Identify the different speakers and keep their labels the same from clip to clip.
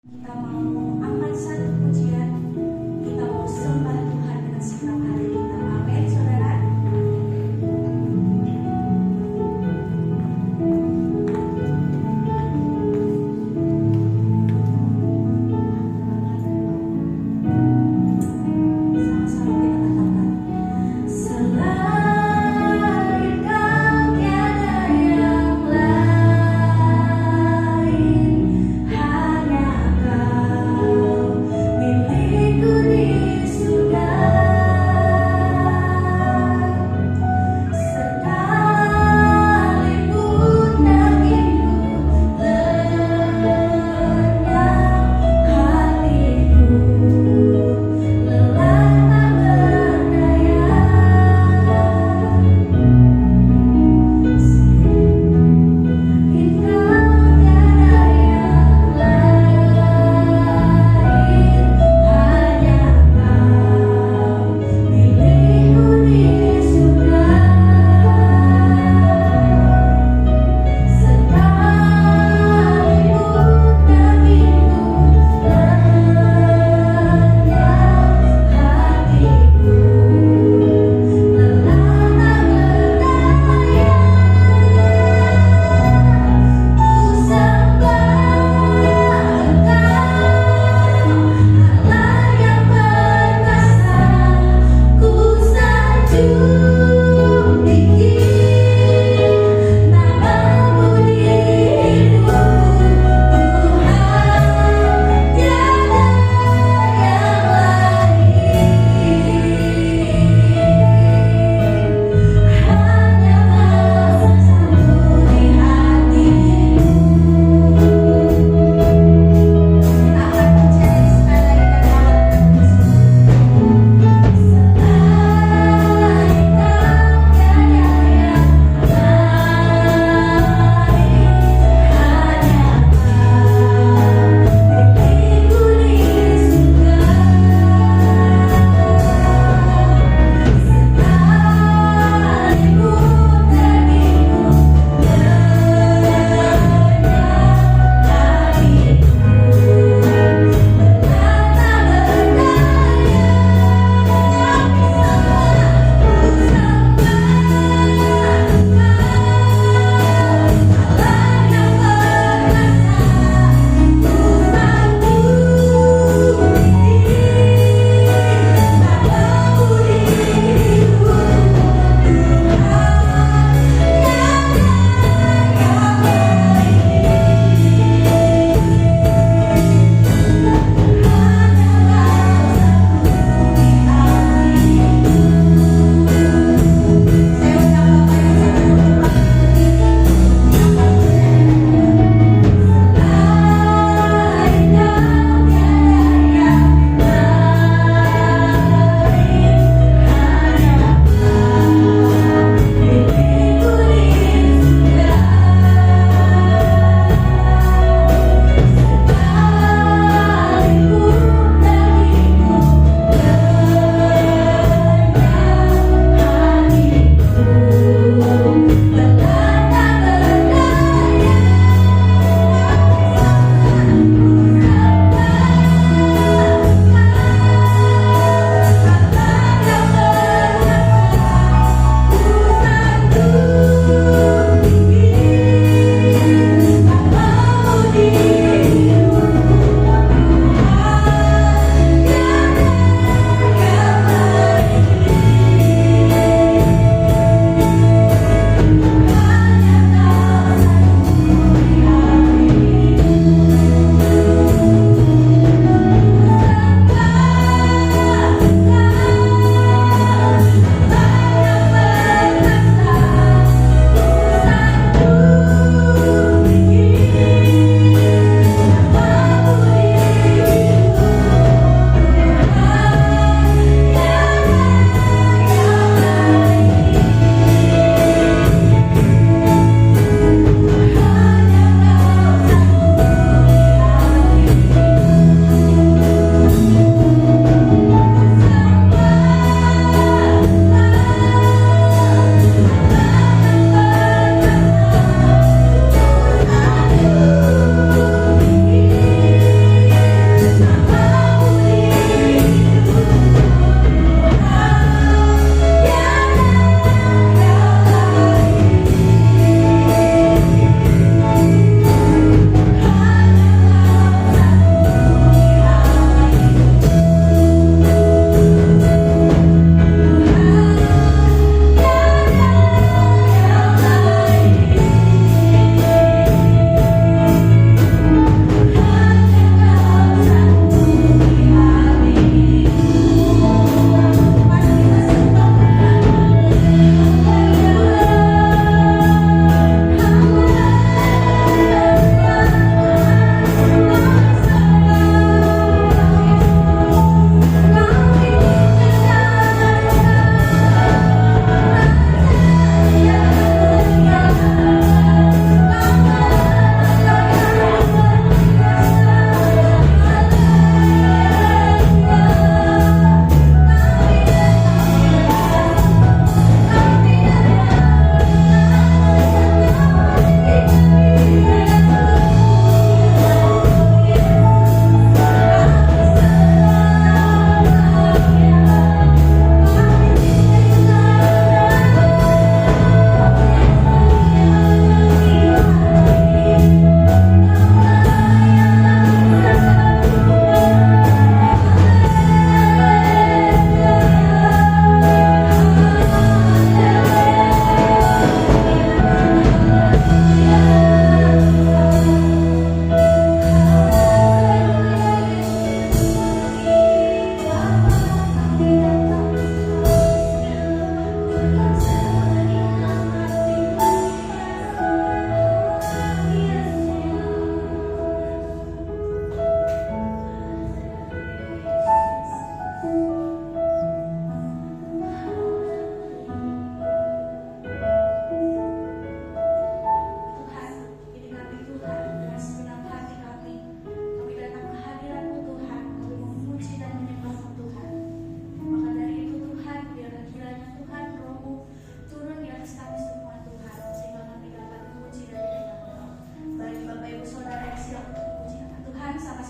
Speaker 1: Kita mau angkat satu pujian, kita mau sembah Tuhan dengan segenap hati kita. Amin, saudara. Sama-sama kita katakan, selain Kau tiada yang lain, hanya Kau milik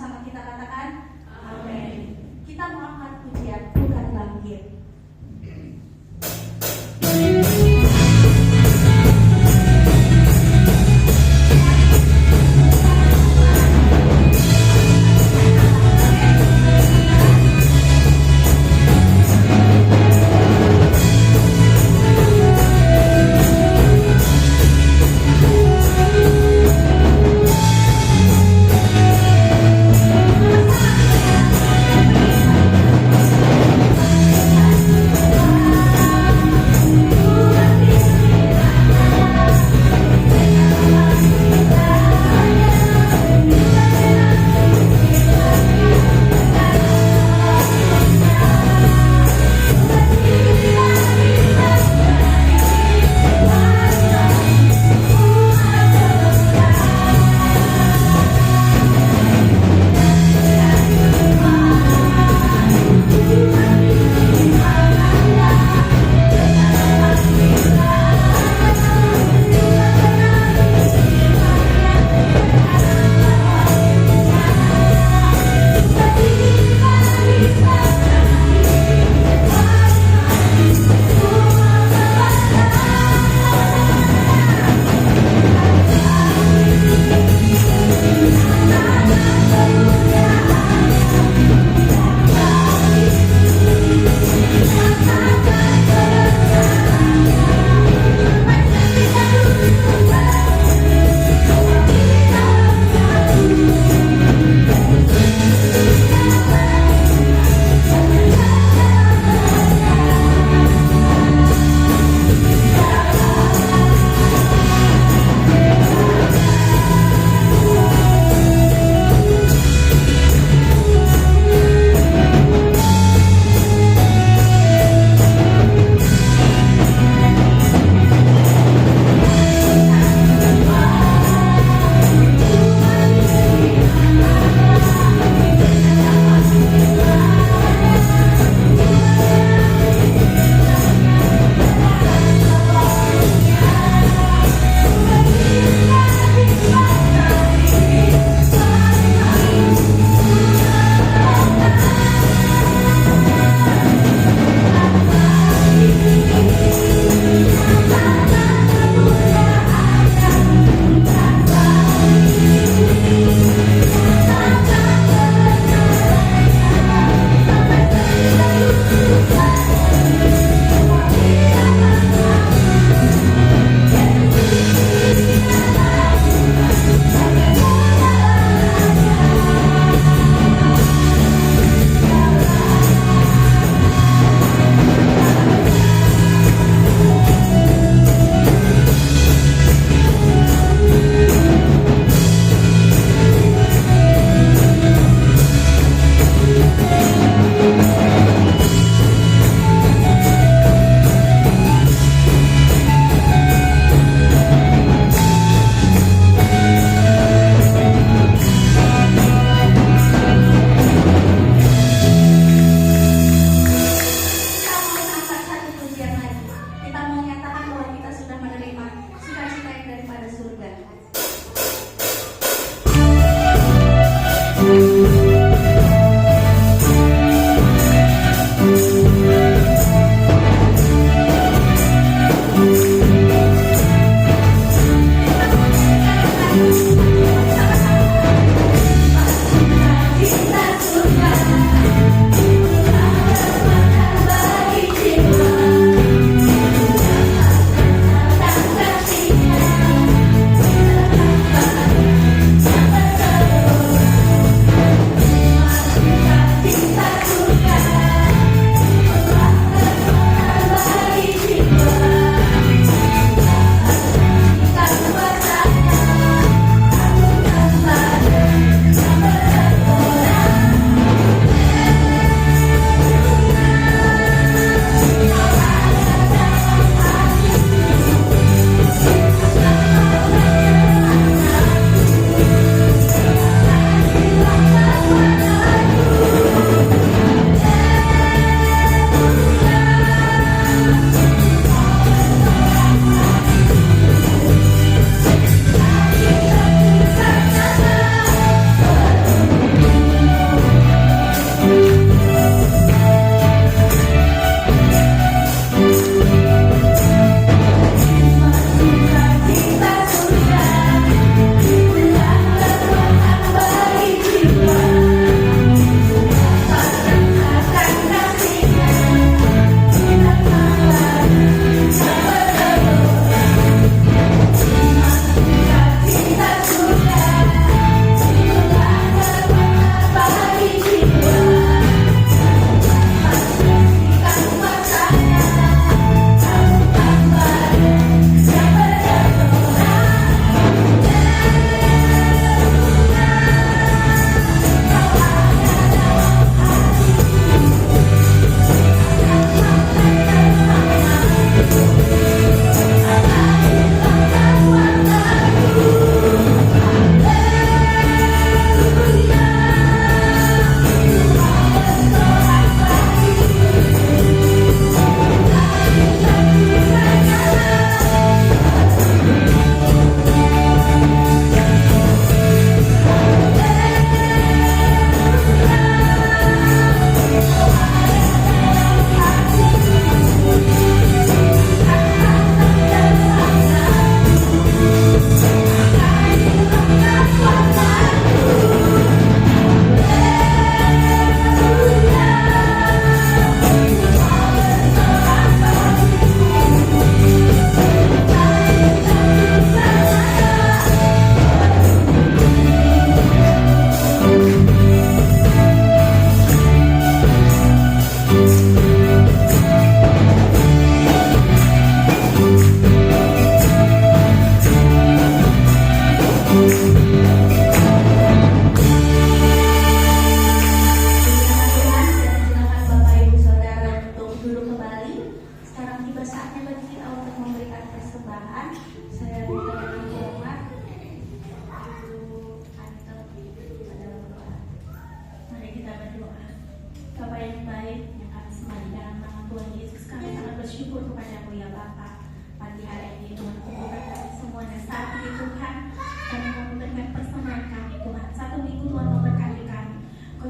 Speaker 1: sama-sama kita katakan amin. Kita mau angkat pujian bukan bangkit.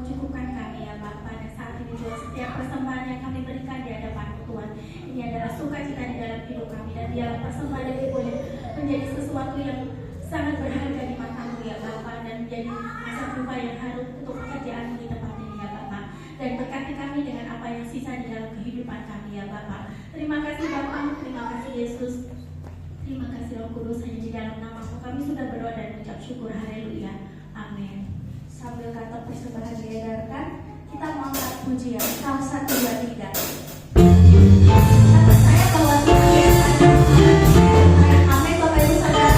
Speaker 1: cukupkan kami ya Bapa. Dan saat ini Tuhan, setiap persembahan yang kami berikan di hadapan Tuhan, ini adalah sukacita di dalam hidup kami, dan biarlah persembahan ini boleh menjadi sesuatu yang sangat berharga di mata-Mu ya Bapa, dan menjadi masa rupa yang harus untuk pekerjaan di tempat ini ya Bapa. Dan berkati kami dengan apa yang sisa di dalam kehidupan kami ya Bapa. Terima kasih Bapa, terima kasih Yesus, terima kasih Roh Kudus. Hanya di dalam nama-Mu kami sudah berdoa dan mengucap syukur. Haleluya, amin. Sambil kata persembahan diedarkan, kita mau angkat pujian 1, 2, 3. Kata saya bahwa Tuhan yang ada. Amin Bapak Ibu Saudara.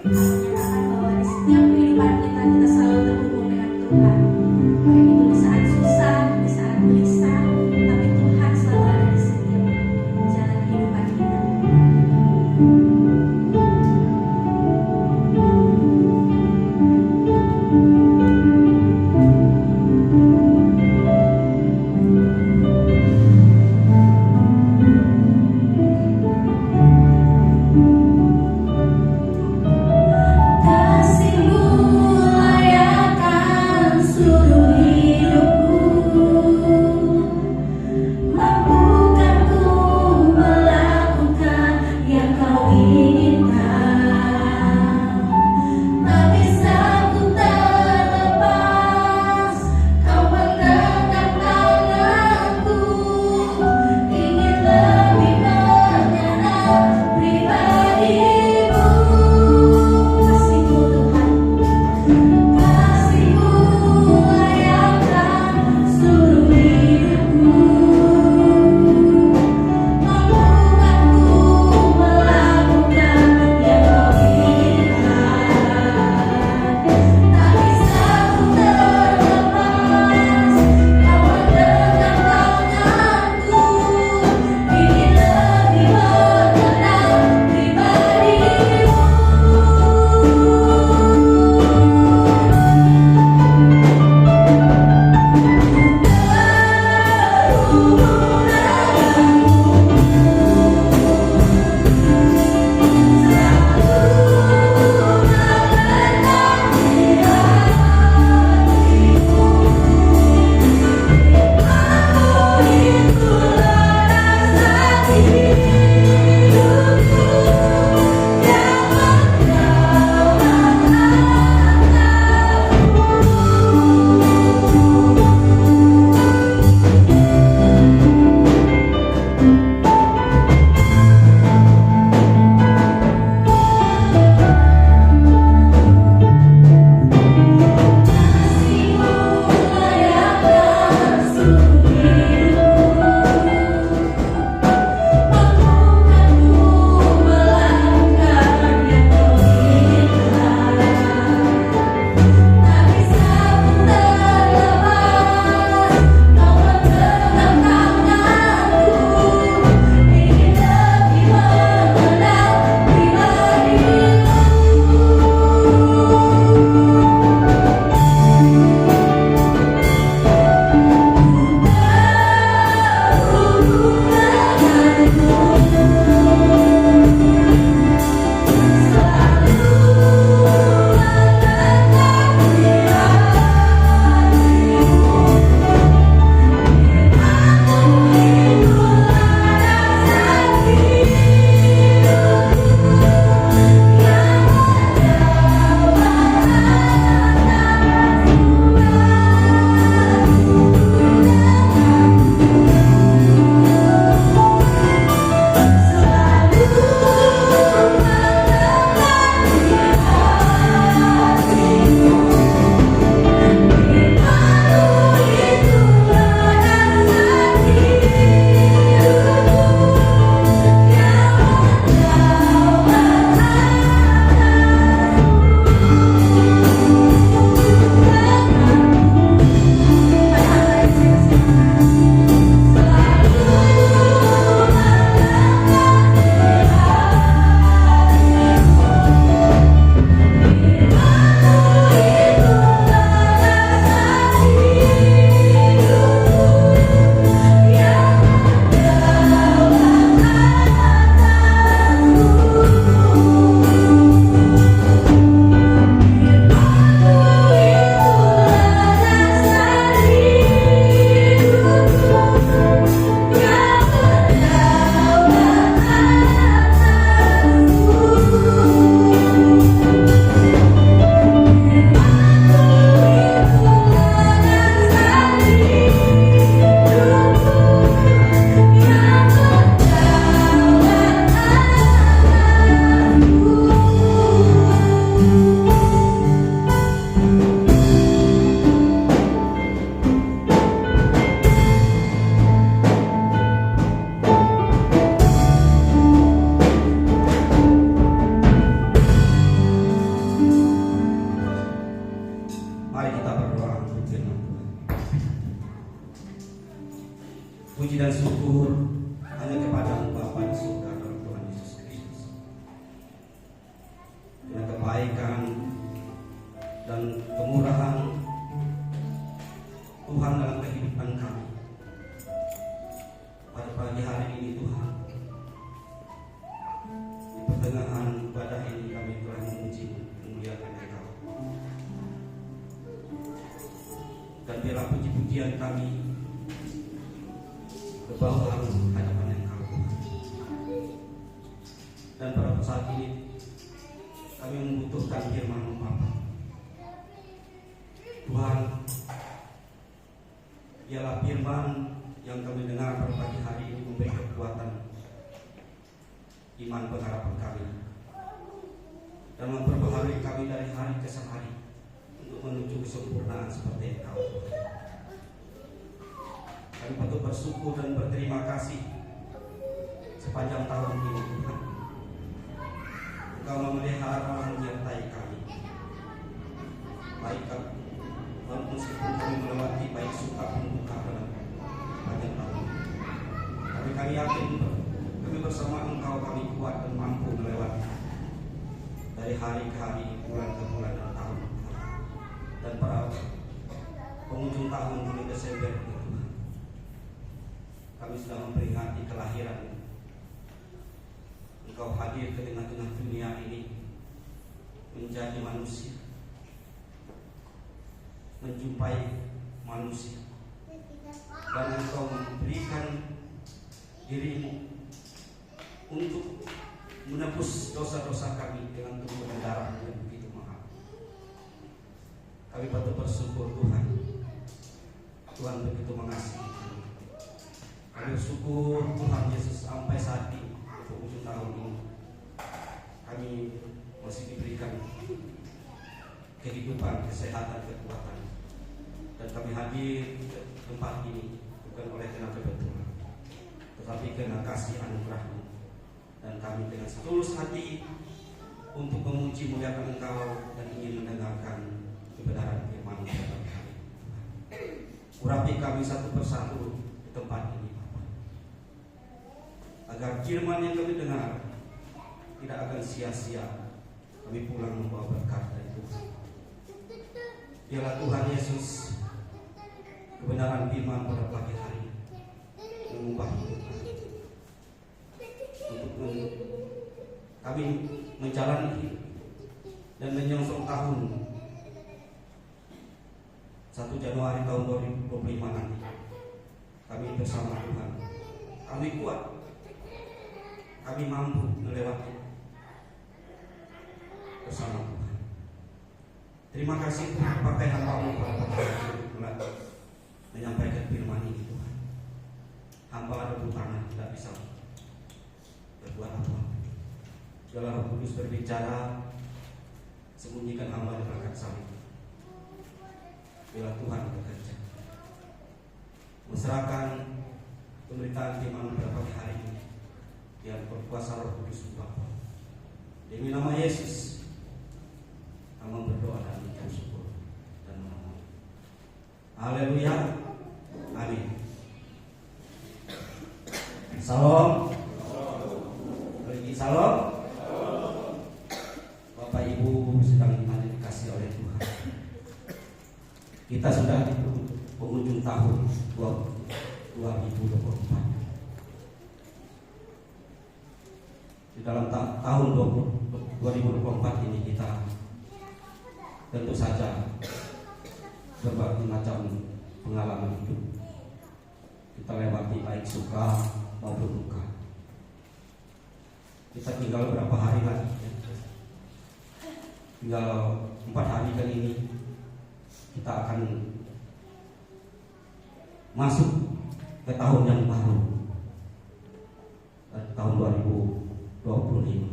Speaker 1: Menyatakan bahwa di setiap kehidupan kita selalu
Speaker 2: Mari kita berdoa untuk firman Tuhan. Puji dan syukur hanya kepada Bapa di surga dalam Tuhan Yesus Kristus. Dengan kebaikan dan kemurahan Tuhan dalam kehidupan kami. Pada pagi hari ini Tuhan, di pertengahan ibadah ini kami telah memuji memuliakan Engkau. Dan biarlah puji-pujian kami ke bawah hadapan Engkau. Dan pada saat ini kami membutuhkan firman Bapa. Tuhan, biarlah firman yang kami dengar pada pagi hari ini memberi kekuatan iman pengharapan kami dan memperbaharui kami dari hari ke hari untuk menuju kesempurnaan seperti Engkau. Kami patut bersyukur dan berterima kasih sepanjang tahun ini Tuhan. Engkau memelihara menyertai kami. Baik meskipun kami melewati baik suka pun duka dalam sepanjang tahun. Tapi kami yakin kami bersama Engkau kami kuat dan mampu melewati dari hari ke hari, bulan ke bulan dan tahun. Dan pada penghujung tahun bulan Desember Tuhan, kami sudah memperingati kelahiran Engkau hadir ke tengah-tengah dunia ini menjadi manusia, menjumpai manusia, dan Engkau memberikan dirimu untuk menebus dosa-dosa kami dengan tubuh dan darah yang begitu mahal. Kami patut bersyukur Tuhan. Tuhan begitu mengasihi kami. Kami bersyukur Tuhan Yesus sampai saat ini, ujung tahun ini, kami masih diberikan kehidupan, kesehatan, kekuatan. Dan kami hadir ke tempat ini bukan oleh karena kebetulan, tetapi karena kasih anugerah-Mu. Dan kami dengan setulus hati untuk memuji muliakan Engkau dan ingin mendengarkan kebenaran firman-Mu pada hari ini. Urapi kami satu persatu di tempat ini, Bapa, agar firman yang kami dengar tidak akan sia-sia. Kami pulang membawa berkat dari Tuhan. Biarlah Tuhan Yesus kebenaran firman pada pagi hari mengubah hidup kami, untuk kami menjalani hidup dan menyongsong tahun 1 Januari tahun 2025 nanti. Kami bersama Tuhan, kami kuat, kami mampu melewati bersama Tuhan. Terima kasih Tuhan, pakai hamba-Mu pada pagi hari ini menyampaikan firman ini Tuhan. Hamba ada di tangan, tidak bisa berbuat apa. Biarlah Roh Kudus berbicara, sembunyikan hamba di belakang salib. Biarlah Tuhan bekerja, menserahkan pemberitaan firman pada pagi hari ini yang berkuasa Roh Kudus Bapa. Demi nama Yesus, kami berdoa dan mengucap syukur dan memohon. Haleluya. Amin. Salam. Bagi salam. Bapak Ibu sedang dikasihi oleh Tuhan. Kita sudah di penghujung tahun 2024. Di dalam tahun 2024 ini kita tentu saja berbagai macam pengalaman hidup. Kita lewati baik suka maupun duka. Kita tinggal berapa hari lagi? Tinggal 4 hari kali ini kita akan masuk ke tahun yang baru, tahun 2025.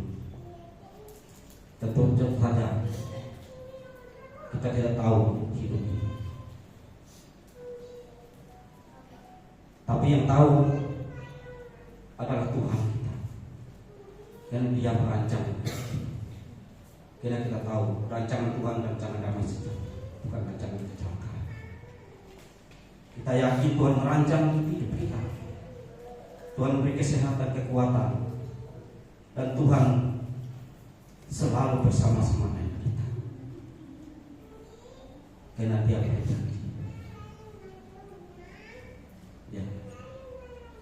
Speaker 2: Tentu saja kita tidak tahu hidup ini, tapi yang tahu adalah Tuhan kita, dan Dia merancang. Karena kita tahu rancangan Tuhan rancangan damai sejahtera, bukan rancangan Kita yakin Tuhan merancang hidup kita. Tuhan beri kesehatan, kekuatan, dan Tuhan selalu bersama-sama dengan kita. Karena Dia berjanji. Ya,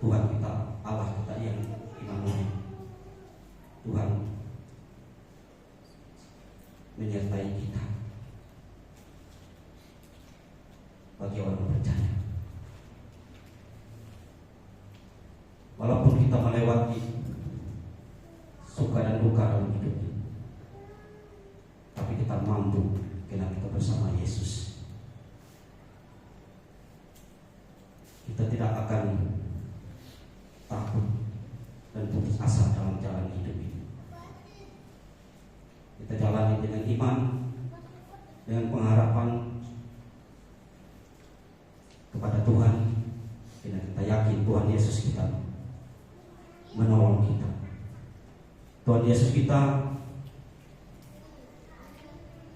Speaker 2: Tuhan kita, Allah kita yang Immanuel. Tuhan menyertai kita bagi orang percaya. Walaupun kita melewati suka dan duka dalam hidup ini, tapi kita mampu karena kita bersama Yesus. Kita tidak akan takut dan putus asa dalam jalan hidup ini. Kita jalani dengan iman, dengan pengharapan kepada Tuhan, karena kita yakin Tuhan Yesus kita menolong kita. Tuhan Yesus kita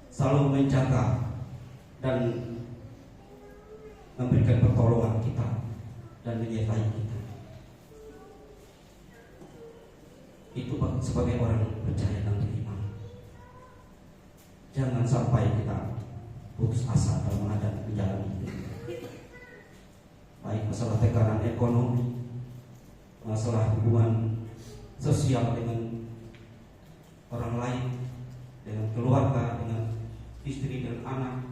Speaker 2: selalu menjaga dan memberikan pertolongan kita dan menyertai kita. Itu sebagai orang percaya dan beriman. Jangan sampai kita putus asa dalam menghadapi jalan hidup. Baik masalah tekanan ekonomi, masalah hubungan sosial dengan orang lain, dengan keluarga, dengan istri dan anak.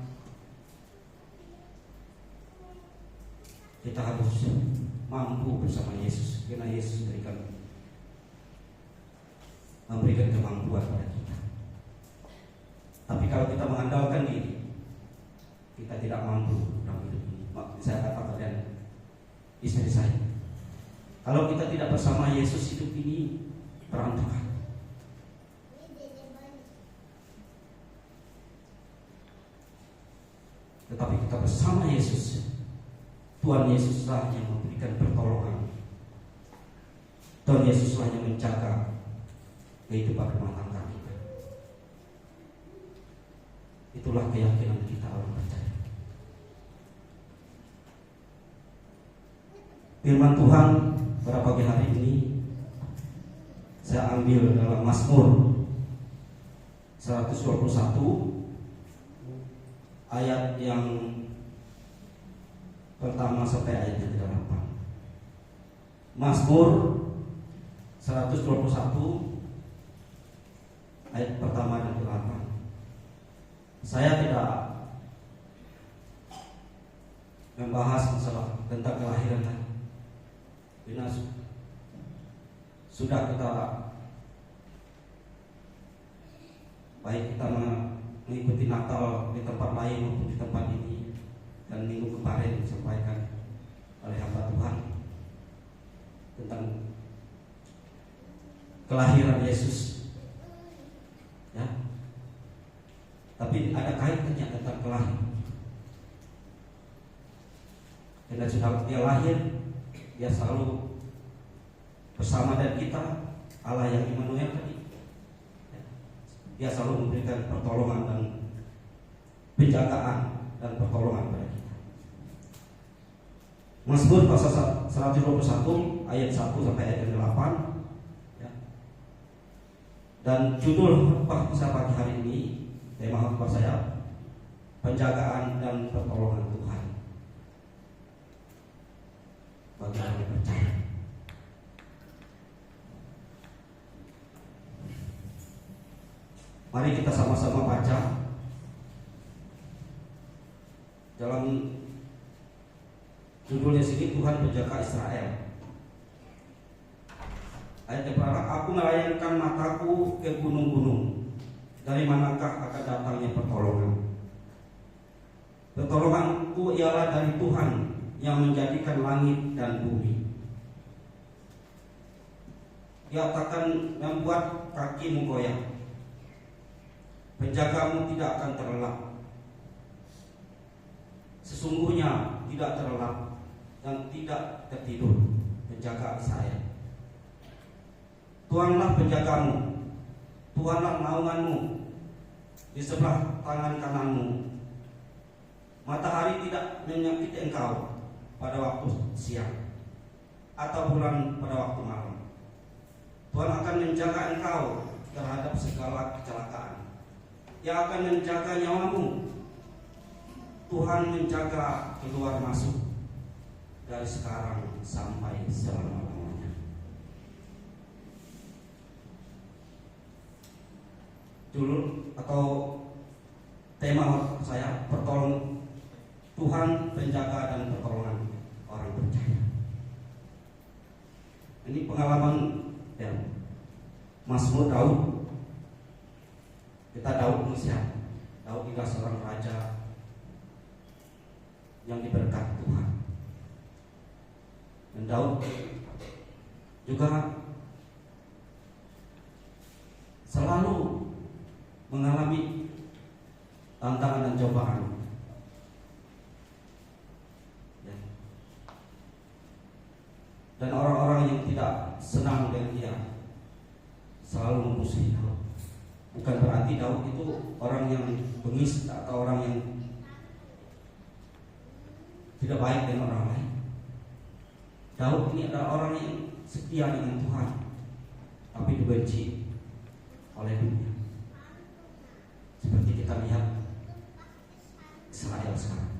Speaker 2: Kita harus mampu bersama Yesus, karena Yesus memberikan kemampuan pada kita. Tapi kalau kita mengandalkan diri, kita tidak mampu dalam hidup ini. Saya katakan dan istri saya, kalau kita tidak bersama Yesus, hidup ini berantakan. Tetapi kita bersama Yesus, Tuhan Yesuslah yang memberikan pertolongan. Tuhan Yesuslah yang menjaga kehidupan rumah tangga kita. Itulah keyakinan kita orang percaya. Firman Tuhan pada pagi hari ini saya ambil dalam Mazmur 121 ayat yang pertama sampai ayat yang ke-8. Mazmur 121 ayat pertama dan ke-8. Saya tidak membahas masalah tentang kelahiran, karena sudah kita baik kita mengikuti Natal di tempat lain maupun di tempat ini, dan minggu kemarin disampaikan oleh hamba Tuhan tentang kelahiran Yesus, ya. Tapi ada kaitannya tentang kelahiran. Karena sudah Dia lahir, Dia selalu bersama dengan kita, Allah yang Immanuel tadi. Dia selalu memberikan pertolongan dan penjagaan dan pertolongan pada kita. Mazmur pasal 121 ayat 1 sampai ayat 8, ya. Dan judul khotbah saya pagi hari ini, tema khotbah saya, penjagaan dan pertolongan Tuhan bagi orang yang percaya. Mari kita sama-sama baca dalam judulnya sini, Tuhan penjaga Israel. Ayat yang pertama, aku melayangkan mataku ke gunung-gunung, dari manakah akan datangnya pertolongan? Pertolonganku ialah dari Tuhan yang menjadikan langit dan bumi. Dia takkan membuat kakimu goyah, penjagamu tidak akan terlelap. Sesungguhnya tidak terlelap dan tidak tertidur penjaga Israel. Tuhanlah penjagamu, Tuhanlah naunganmu di sebelah tangan kananmu. Matahari tidak menyakiti engkau, pada waktu siang atau bulan pada waktu malam. Tuhan akan menjaga engkau terhadap segala kecelakaan. Yang akan menjaga nyawamu. Tuhan menjaga keluar masuk dari sekarang sampai selama-lamanya. Judul atau tema saya, pertolongan Tuhan, penjaga dan pertolongan orang percaya. Ini pengalaman ya, Mazmur Daud. Kita Daud ini siapa? Daud adalah seorang raja yang diberkati Tuhan. Dan Daud juga selalu mengalami tantangan dan cobaan. Ya. Dan orang-orang yang tidak senang dengan dia selalu memusuhi Daud. Bukan berarti Daud itu orang yang bengis atau orang yang tidak baik dengan orang lain. Daud ini adalah orang yang setia dengan Tuhan, tapi dibenci oleh dunia. Seperti kita lihat Israel sekarang,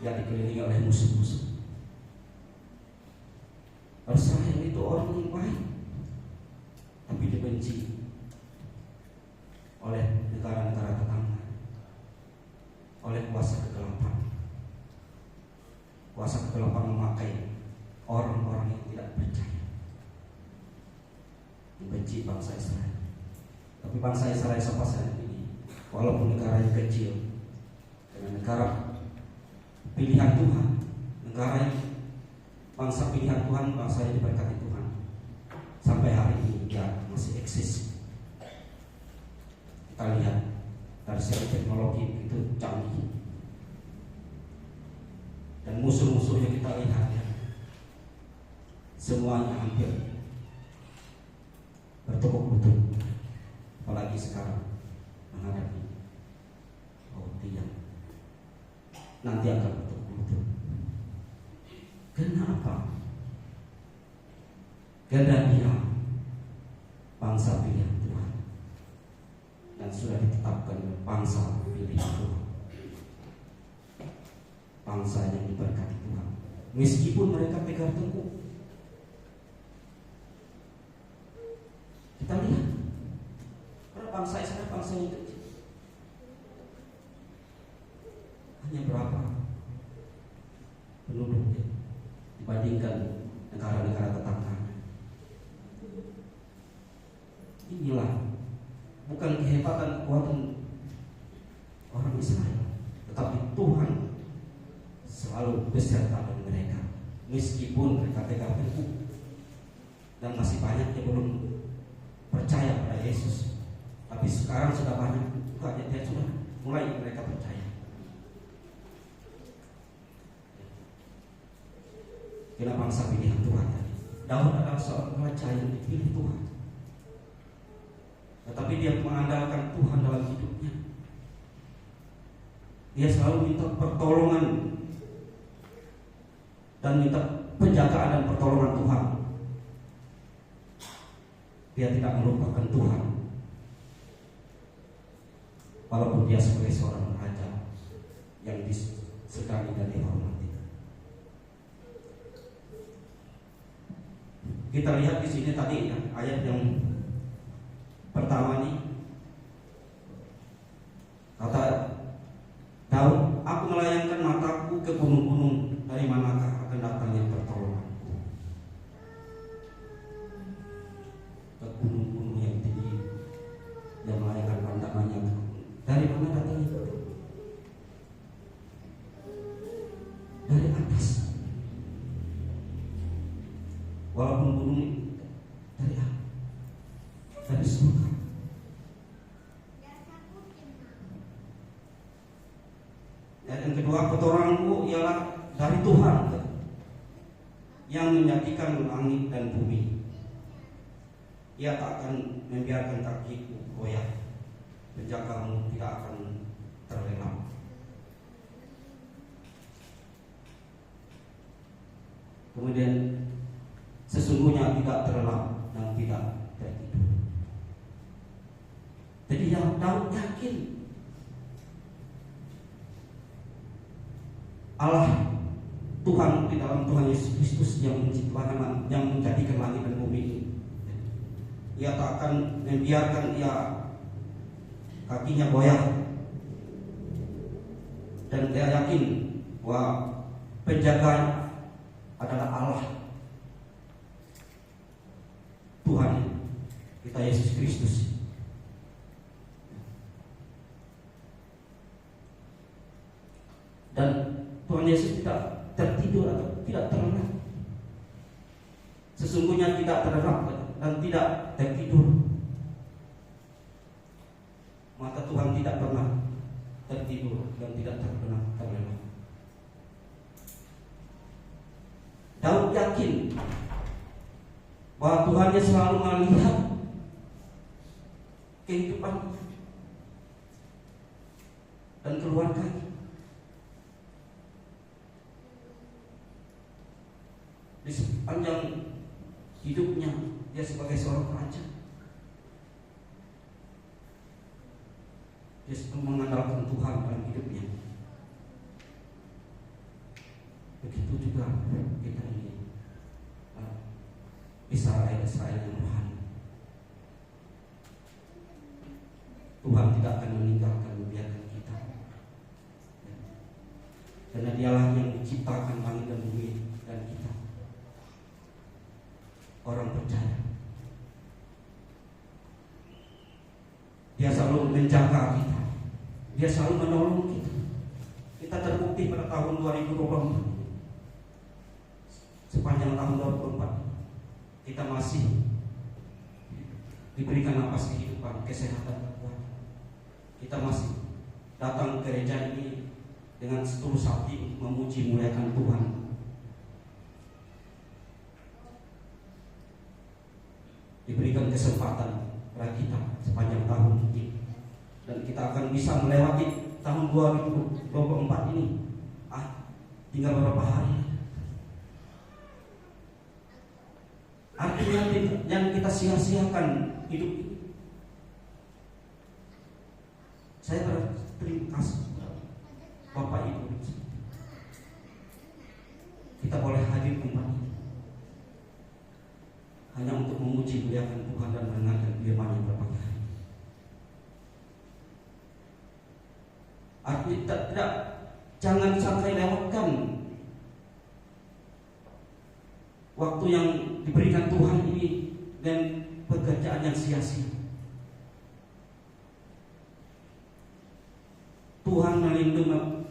Speaker 2: yang dikelilingi oleh musuh-musuh. Israel itu orang yang baik, tapi dibenci oleh negara-negara tetangga, oleh kuasa kegelapan. Kuasa kegelapan memakai orang-orang yang tidak percaya, dibenci bangsa Israel. Tapi bangsa Israel sampai saat ini, walaupun negara yang kecil, dengan negara pilihan Tuhan, negara yang bangsa pilihan Tuhan, bangsa yang diberkati Tuhan, sampai hari ini dia masih eksis. Kita lihat dari segi teknologi itu canggih, dan musuh-musuhnya kita lihat ya, semuanya hampir bertukuk lutut. Apalagi sekarang menghadapi dia nanti akan bertukuk lutut. Kenapa? Karena dia bangsa pilihan Tuhan dan sudah ditetapkan bangsa pilihan Tuhan, bangsa yang diberkati Tuhan. Meskipun mereka pegang teguh, kita lihat karena bangsa Israel bangsa yang kecil, hanya berapa penduduknya dibandingkan negara-negara tetangga. Inilah bukan kehebatan kekuatan orang Israel, tetapi Tuhan selalu beserta dengan mereka. Meskipun mereka pegang teguh dan masih banyak yang belum percaya pada Yesus, tapi sekarang sudah banyak dia sudah mulai mereka percaya. Karena bangsa pilihan Tuhan tadi. Daud adalah seorang raja yang dipilih Tuhan, tetapi dia mengandalkan Tuhan dalam hidupnya. Dia selalu minta pertolongan dan minta penjagaan dan pertolongan Tuhan. Dia tidak melupakan Tuhan, walaupun dia sebagai seorang raja yang disegani dan dihormati. Kita lihat di sini tadi ya, ayat yang pertama nih, kata Daud, aku melayangkan mataku ke gunung-gunung, dari manakah akan datangnya pertolonganku? Ke gunung-gunung yang tinggi, dia melayangkan pandangannya, dari mana datangnya pertolongan? Dari atas. Walaupun gunung dari surga. Dan yang kedua, pertolonganku ialah dari Tuhan yang menjadikan langit dan bumi. Ia tak akan membiarkan kakiku goyah, penjagamu tidak akan terlelap. Kemudian sesungguhnya tidak terlelap dan tidak tertidur. Jadi yang Daud yakin Allah Tuhan di dalam Tuhan Yesus Kristus yang menciptakan, yang menjadikan langit dan bumi ini. Ia tak akan membiarkan ia kakinya goyah, dan dia yakin bahwa penjaga adalah Allah Tuhan kita Yesus Kristus. Dan Tuhan Yesus tidak tertidur atau tidak terlelap. Sesungguhnya tidak terlelap dan tidak tertidur. Maka Tuhan tidak pernah tertidur dan tidak pernah terlelap. Daud yakin bahwa Tuhannya selalu melihat kehidupan dan keluarganya. Di sepanjang hidupnya dia sebagai seorang raja, dia selalu mengandalkan Tuhan dalam hidupnya. Begitu juga kita ini Israel yang rohani. Tuhan tidak akan meninggalkan, membiarkan kita, karena Dialah yang menciptakan langit dan bumi dan kita. Orang percaya, Dia selalu menjaga kita, Dia selalu menolong kita. Kita terbukti pada tahun 2024, sepanjang tahun 2024 kita masih diberikan napas kehidupan, kesehatan. Kita masih datang ke gereja ini dengan setulus hati memuji muliakan Tuhan. Diberikan kesempatan pada kita sepanjang tahun ini, dan kita akan bisa melewati tahun 2024 ini. Tinggal beberapa hari. Artinya yang kita sia-siakan hidup ini. Saya berterima kasih Bapak Ibu, kita boleh hadir kembali hanya untuk memuji muliakan Tuhan dan mendengarkan firman-Nya berbagai hari. Artinya tidak, jangan sampai lewatkan waktu yang diberikan Tuhan ini dan pekerjaan yang sia-sia. Tuhan melindungi,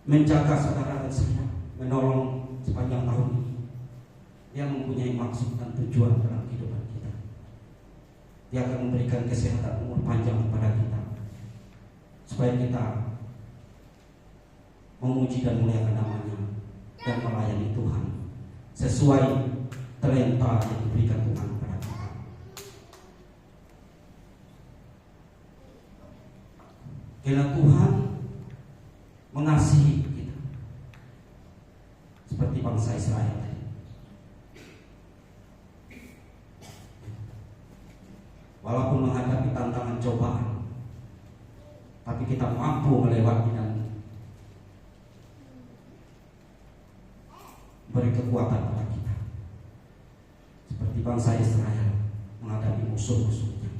Speaker 2: menjaga saudara dan saya, menolong sepanjang tahun ini. Dia mempunyai maksud dan tujuan dalam kehidupan kita. Dia akan memberikan kesehatan umur panjang kepada kita, supaya kita memuji dan muliakan nama-Nya dan melayani Tuhan sesuai talenta yang diberikan Tuhan kepada kita. Karena Tuhan mengasihi kita seperti bangsa Israel tadi. Walaupun menghadapi tantangan cobaan, tapi kita mampu melewati dan beri kekuatan pada kita, seperti bangsa Israel menghadapi musuh-musuhnya.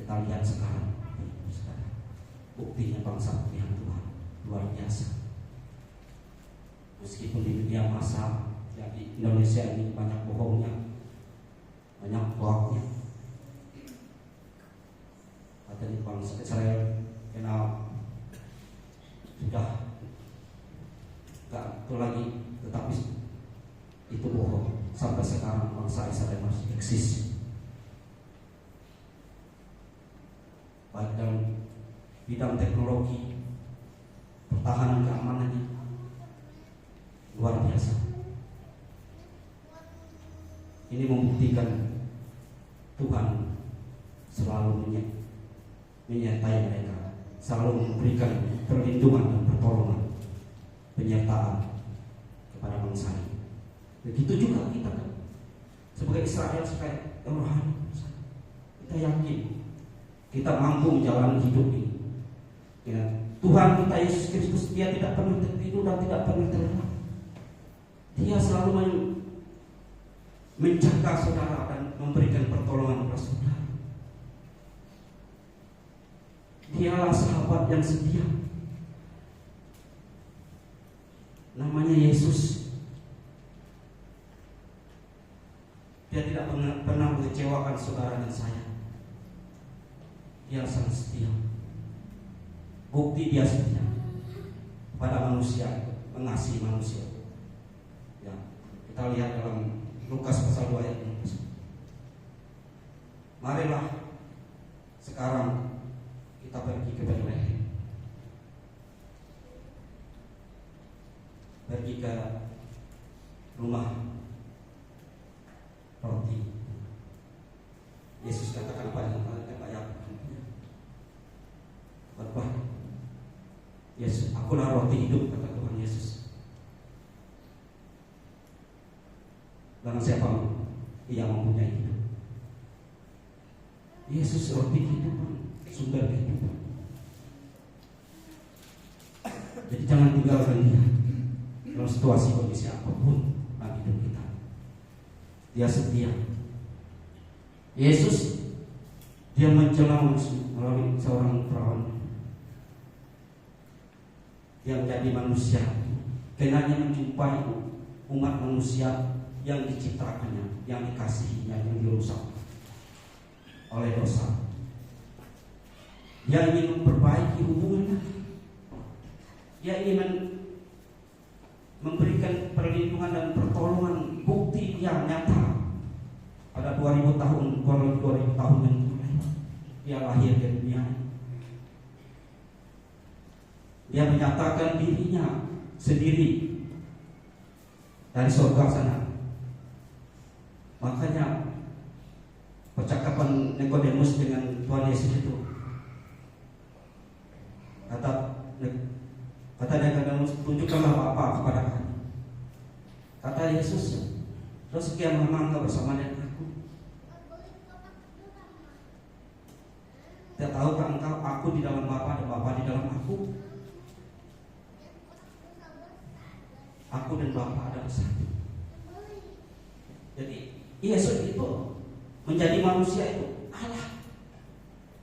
Speaker 2: Kita lihat sekarang, buktinya bangsa pilihan Tuhan luar biasa. Meskipun di dunia masa ya, di Indonesia ini banyak bohongnya, banyak hoaxnya. Katanya bangsa Israel kenal sudah gak betul lagi, tetapi itu bohong. Sampai sekarang bangsa Israel masih eksis, baik dalam bidang teknologi, pertahanan keamanannya luar biasa. Ini membuktikan Tuhan selalu menyertai mereka, selalu memberikan perlindungan dan pertolongan, penyertaan salib. Begitu juga kita kan, sebagai Israel, sebagai rohani, kita yakin kita mampu menjalani hidup ini. Ya, Tuhan kita Yesus Kristus, Dia tidak pernah tertidur dan tidak pernah terlelap. Dia selalu menjaga saudara dan memberikan pertolongan kepada saudara. Dialah sahabat yang setia. Namanya Yesus. Dia tidak pernah mengecewakan saudara dan saya. Dia sangat setia. Bukti dia setia pada manusia, mengasihi manusia. Ya, kita lihat dalam Lukas pasal 2 ayat 16. Marilah sekarang kita pergi ke Bethlehem, pergi ke rumah roti. Yesus katakan pada Bapak, Yesus, akulah roti hidup, kata Tuhan Yesus. Barang siapa yang mempunyai hidup, Yesus roti kehidupan, sumber kehidupan. Jadi jangan tinggalkan Dia dalam situasi kondisi apapun dalam hidup kita. Dia setia. Yesus, Dia mencela melalui seorang perawan. Dia menjadi manusia, kenanya menjumpai umat manusia yang diciptakannya, yang dikasihinya, yang dirusak oleh dosa. Dia ingin memperbaiki hubungan. Dia ingin memberikan perlindungan dan pertolongan, bukti yang nyata. Pada 2000 tahun yang lalu, Dia lahir ke dunia. Dia menyatakan dirinya sendiri dari surga sana. Makanya percakapan Nikodemus dengan Tuhan Yesus itu, kata Nikodemus, tunjukkanlah Bapa kepada kami. Kata Yesus, terus sekian lama engkau bersama dengan aku, tidak tahukah engkau aku di dalam Bapa dan Bapa di dalam aku? Aku dan Bapa adalah satu. Jadi Yesus itu menjadi manusia itu Allah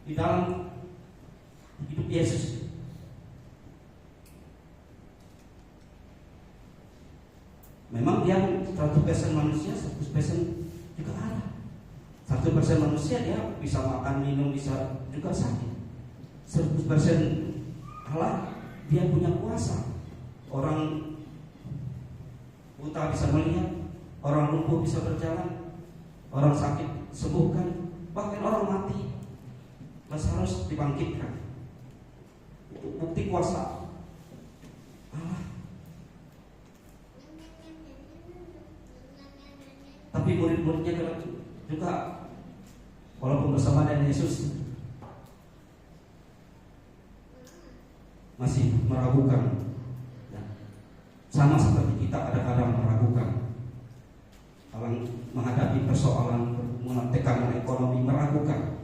Speaker 2: di dalam hidup Yesus. Memang dia 100% manusia, 100% juga Allah. 100% manusia dia bisa makan, minum, bisa juga sakit. 100% Allah, dia punya kuasa. Orang buta bisa melihat, orang lumpuh bisa berjalan, orang sakit sembuhkan, bahkan orang mati harus dibangkitkan. Itu bukti kuasa Allah. Tapi murid-muridnya juga walaupun bersama dengan Yesus masih meragukan. Sama seperti kita kadang-kadang meragukan dalam menghadapi persoalan tekanan ekonomi, meragukan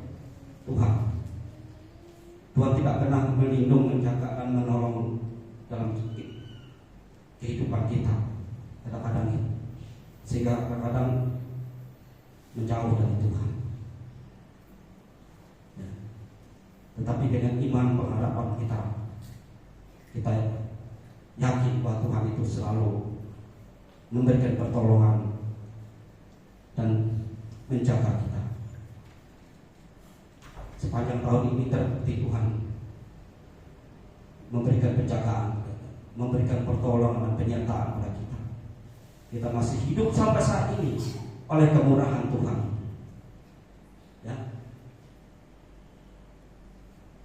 Speaker 2: Tuhan. Tuhan tidak pernah melindungi, menjaga dan menolong dalam kehidupan kita kadang-kadang itu, sehingga kadang-kadang menjauh dari Tuhan. Ya. Tetapi dengan iman pengharapan kita yakin bahwa Tuhan itu selalu memberikan pertolongan dan menjaga kita. Sepanjang tahun ini terbukti Tuhan memberikan penjagaan, memberikan pertolongan dan penyertaan kepada kita. Kita masih hidup sampai saat ini oleh kemurahan Tuhan. Ya.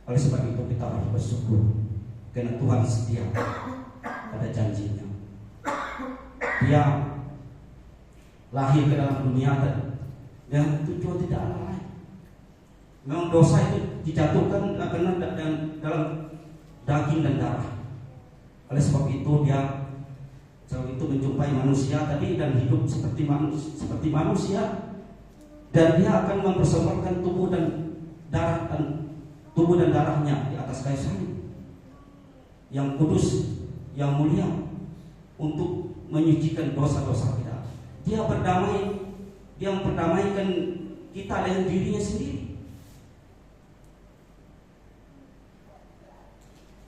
Speaker 2: Oleh sebab itu kita harus bersyukur karena Tuhan setia pada janjinya. Dia lahir ke dalam dunia dan tujuan tidak ada lain. Memang dosa itu dijatuhkan karena dalam daging dan darah. Oleh sebab itu dia Jauh itu menjumpai manusia tadi dan hidup seperti manusia, dan dia akan mempersembahkan tubuh dan darahnya di atas kayu salib yang kudus, yang mulia, untuk menyucikan dosa-dosa kita. Dia memperdamaikan kita dengan dirinya sendiri.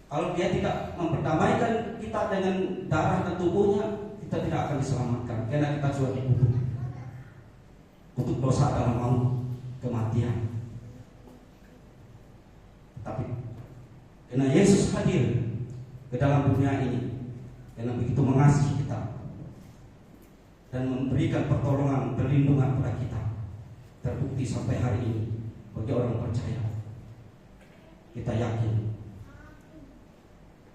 Speaker 2: Kalau dia tidak memperdamaikan kita dengan darah dan tubuhnya, kita tidak akan diselamatkan, karena kita sudah dikutuk. Kutuk dosa adalah maut, kematian. Tapi karena Yesus hadir ke dalam dunia ini, karena begitu mengasihi kita dan memberikan pertolongan, perlindungan kepada kita, terbukti sampai hari ini bagi orang percaya. Kita yakin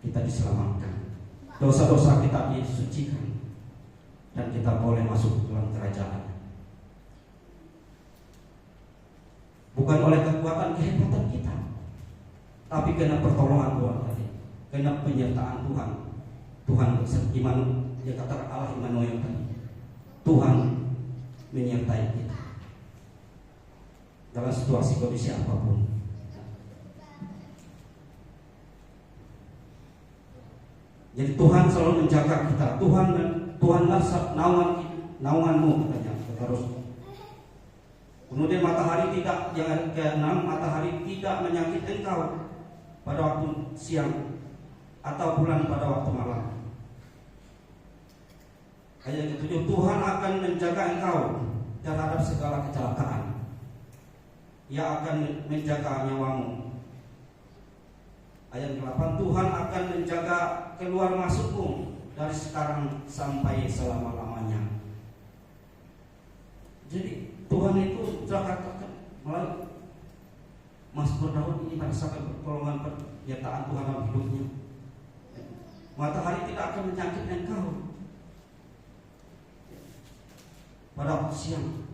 Speaker 2: kita diselamatkan, dosa-dosa kita disucikan, dan kita boleh masuk dalam kerajaan. Bukan oleh kekuatan kehebatan kita, tapi karena pertolongan Tuhan tadi, karena penyertaan Tuhan. Tuhan iman, dia kata Allah Immanuel tadi, Tuhan menyertai kita dalam situasi kondisi apapun. Jadi Tuhan selalu menjaga kita. Tuhanlah naunganmu, katanya terus. Kemudian matahari tidak menyakiti engkau pada waktu siang, atau bulan pada waktu malam. Ayat ke-7, Tuhan akan menjaga engkau terhadap segala kecelakaan. Ia akan menjaga nyawamu. Ayat ke-8, Tuhan akan menjaga keluar masukmu dari sekarang sampai selama-lamanya. Jadi Tuhan itu sudah katakan melalui Mazmur Daud ini, pada saat pertolongan penyertaan Tuhan dalam hidupnya. Matahari tidak akan menyakiti engkau pada waktu siang,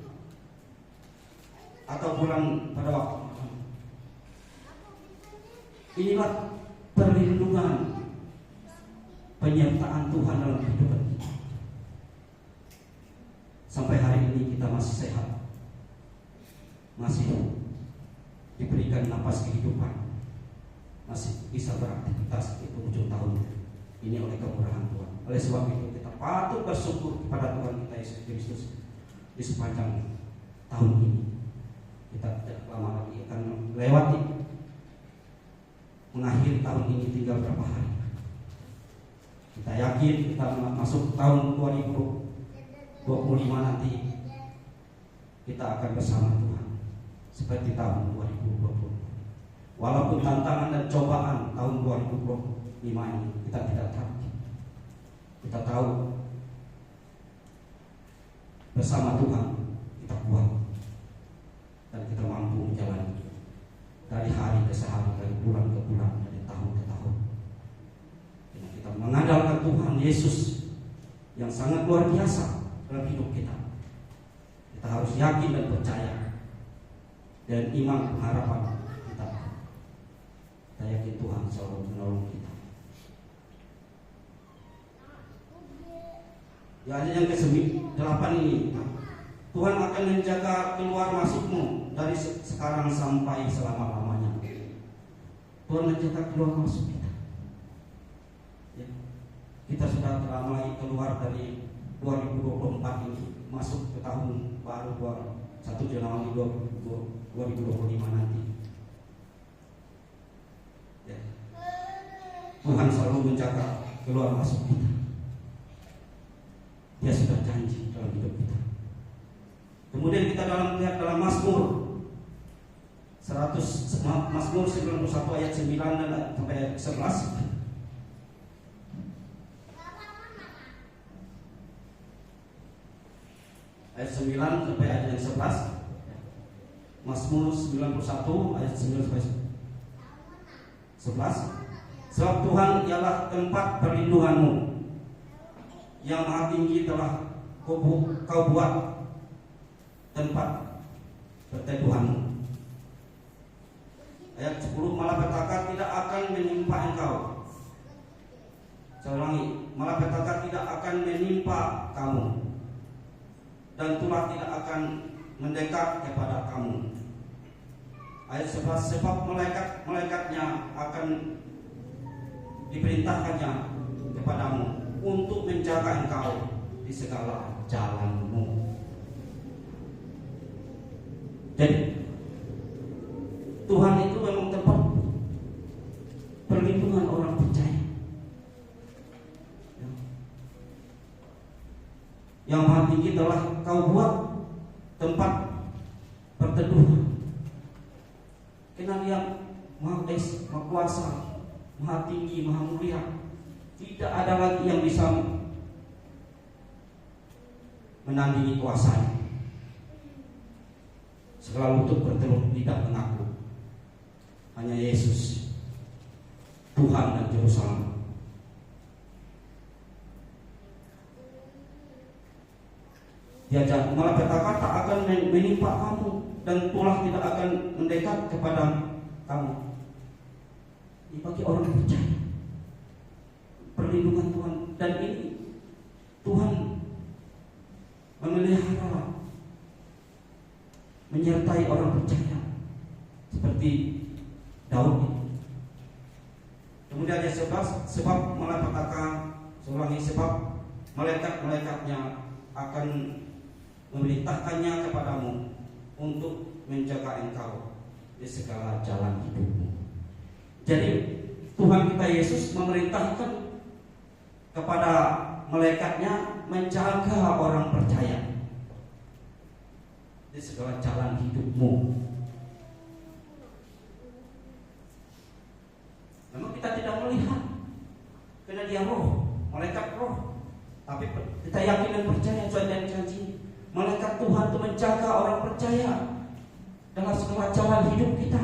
Speaker 2: atau bulan pada waktu malam. Inilah perlindungan, penyertaan Tuhan dalam kehidupan kita. Sampai hari ini kita masih sehat, masih diberikan napas kehidupan, masih bisa beraktivitas di ujung tahun ini oleh kemurahan Tuhan. Oleh sebab itu kita patut bersyukur kepada Tuhan kita Yesus Kristus di sepanjang tahun ini. Kita tidak lama lagi akan melewati, mengakhiri tahun ini, tinggal berapa hari. Kita yakin kita masuk tahun 2025 nanti, kita akan bersama Tuhan seperti tahun 2020. Walaupun tantangan dan cobaan tahun 2025 ini kita tidak tahu, kita tahu bersama Tuhan kita kuat, dan kita mampu menjalani dari hari ke hari, dari bulan ke bulan, dari tahun ke tahun. Karena kita mengandalkan Tuhan Yesus yang sangat luar biasa dalam hidup kita. Kita harus yakin dan percaya, dan iman pengharapan kita. Kita yakin Tuhan selalu menolong kita. Di ayat yang ke-8 ini, Tuhan akan menjaga keluar masukmu dari sekarang sampai selama-lamanya. Tuhan menjaga keluar masuk kita. Ya. Kita sudah mulai keluar dari 2024 ini, masuk ke tahun baru 1 Januari 2025 nanti. Ya. Tuhan selalu menjaga keluar masuk kita. Dia sudah janji dalam hidup kita. Kemudian kita lihat dalam Mazmur 91 ayat 9 dan sampai ayat 11. Ayat 9 sampai ayat yang 11. Mazmur 91 ayat 9 sampai 11. Sebab Tuhan ialah tempat perlindunganmu, yang maha tinggi telah kau buat tempat perteduhanmu. Ayat 10, malapetaka tidak akan menimpa engkau. Saya ulangi, malapetaka tidak akan mendekat kepada kamu. Ayat 11, sebab malaikat-malaikatnya akan diperintahkannya kepadamu untuk menjaga engkau di segala jalanmu. Jadi Tuhan itu memang tempat perlindungan orang percaya. Yang Maha Tinggi telah kau buat tempat perteduhan. Karena Dia Maha Esa, Maha Kuasa, Maha Tinggi, Maha Mulia. Tidak ada lagi yang bisa menandingi kuasanya. Segala lutut bertelur tidak mengaku. Hanya Yesus, Tuhan dan Yerusalem. Dia malah kata-kata akan menimpa kamu dan tulah tidak akan mendekat kepada kamu. Ini bagi orang percaya perlindungan Tuhan, dan ini Tuhan memelihara, menyertai orang percaya seperti Daud ini. Kemudian ayat 11, sebab malaikat-malaikatnya akan memerintahkannya kepadamu untuk menjaga engkau di segala jalan hidupmu. Jadi Tuhan kita Yesus memerintahkan kepada malaikatnya menjaga orang percaya di segala jalan hidupmu. Memang kita tidak melihat karena Dia roh, malaikat roh, tapi kita yakin dan percaya dan janji malaikat Tuhan itu menjaga orang percaya dalam segala jalan hidup kita.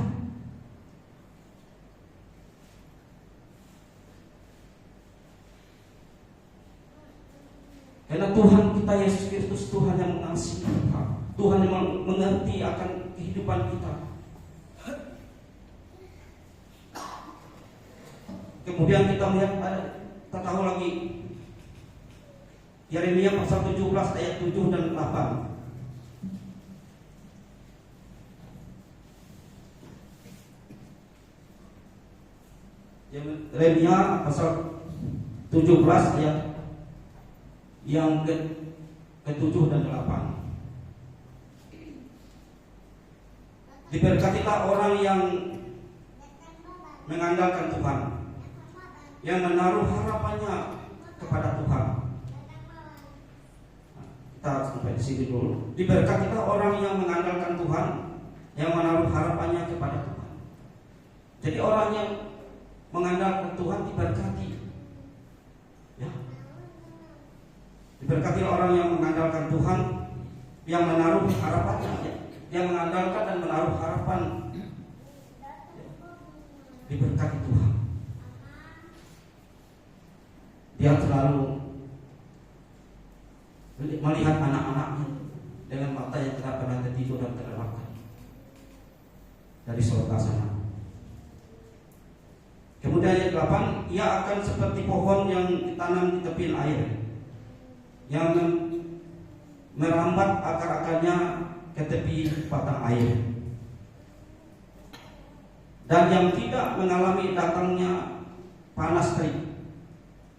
Speaker 2: Karena Tuhan kita Yesus Kristus, Tuhan yang mengasihi kita, Tuhan yang mengerti akan kehidupan kita. Kemudian kita melihat, kita tahu lagi Yeremia pasal 17 ayat 7 dan 8. Yeremia pasal 17 ayat yang ke-7 dan 8. Diberkatilah orang yang mengandalkan Tuhan, yang menaruh harapannya kepada Tuhan. Kita sampai di sini dulu. Diberkatilah orang yang mengandalkan Tuhan, yang menaruh harapannya kepada Tuhan. Jadi orang yang mengandalkan Tuhan diberkati. Ya. Diberkatilah orang yang mengandalkan Tuhan, yang menaruh harapannya, ya. Yang mengandalkan dan menaruh harapan. Ya. Diberkati Tuhan. Dia selalu melihat anak-anaknya dengan mata yang tidak pernah tertidur dan terlelapkan dari surga sana. Kemudian ayat 8, ia akan seperti pohon yang ditanam di tepi air, yang merambat akar-akarnya ke tepi batang air, dan yang tidak mengalami datangnya panas terik,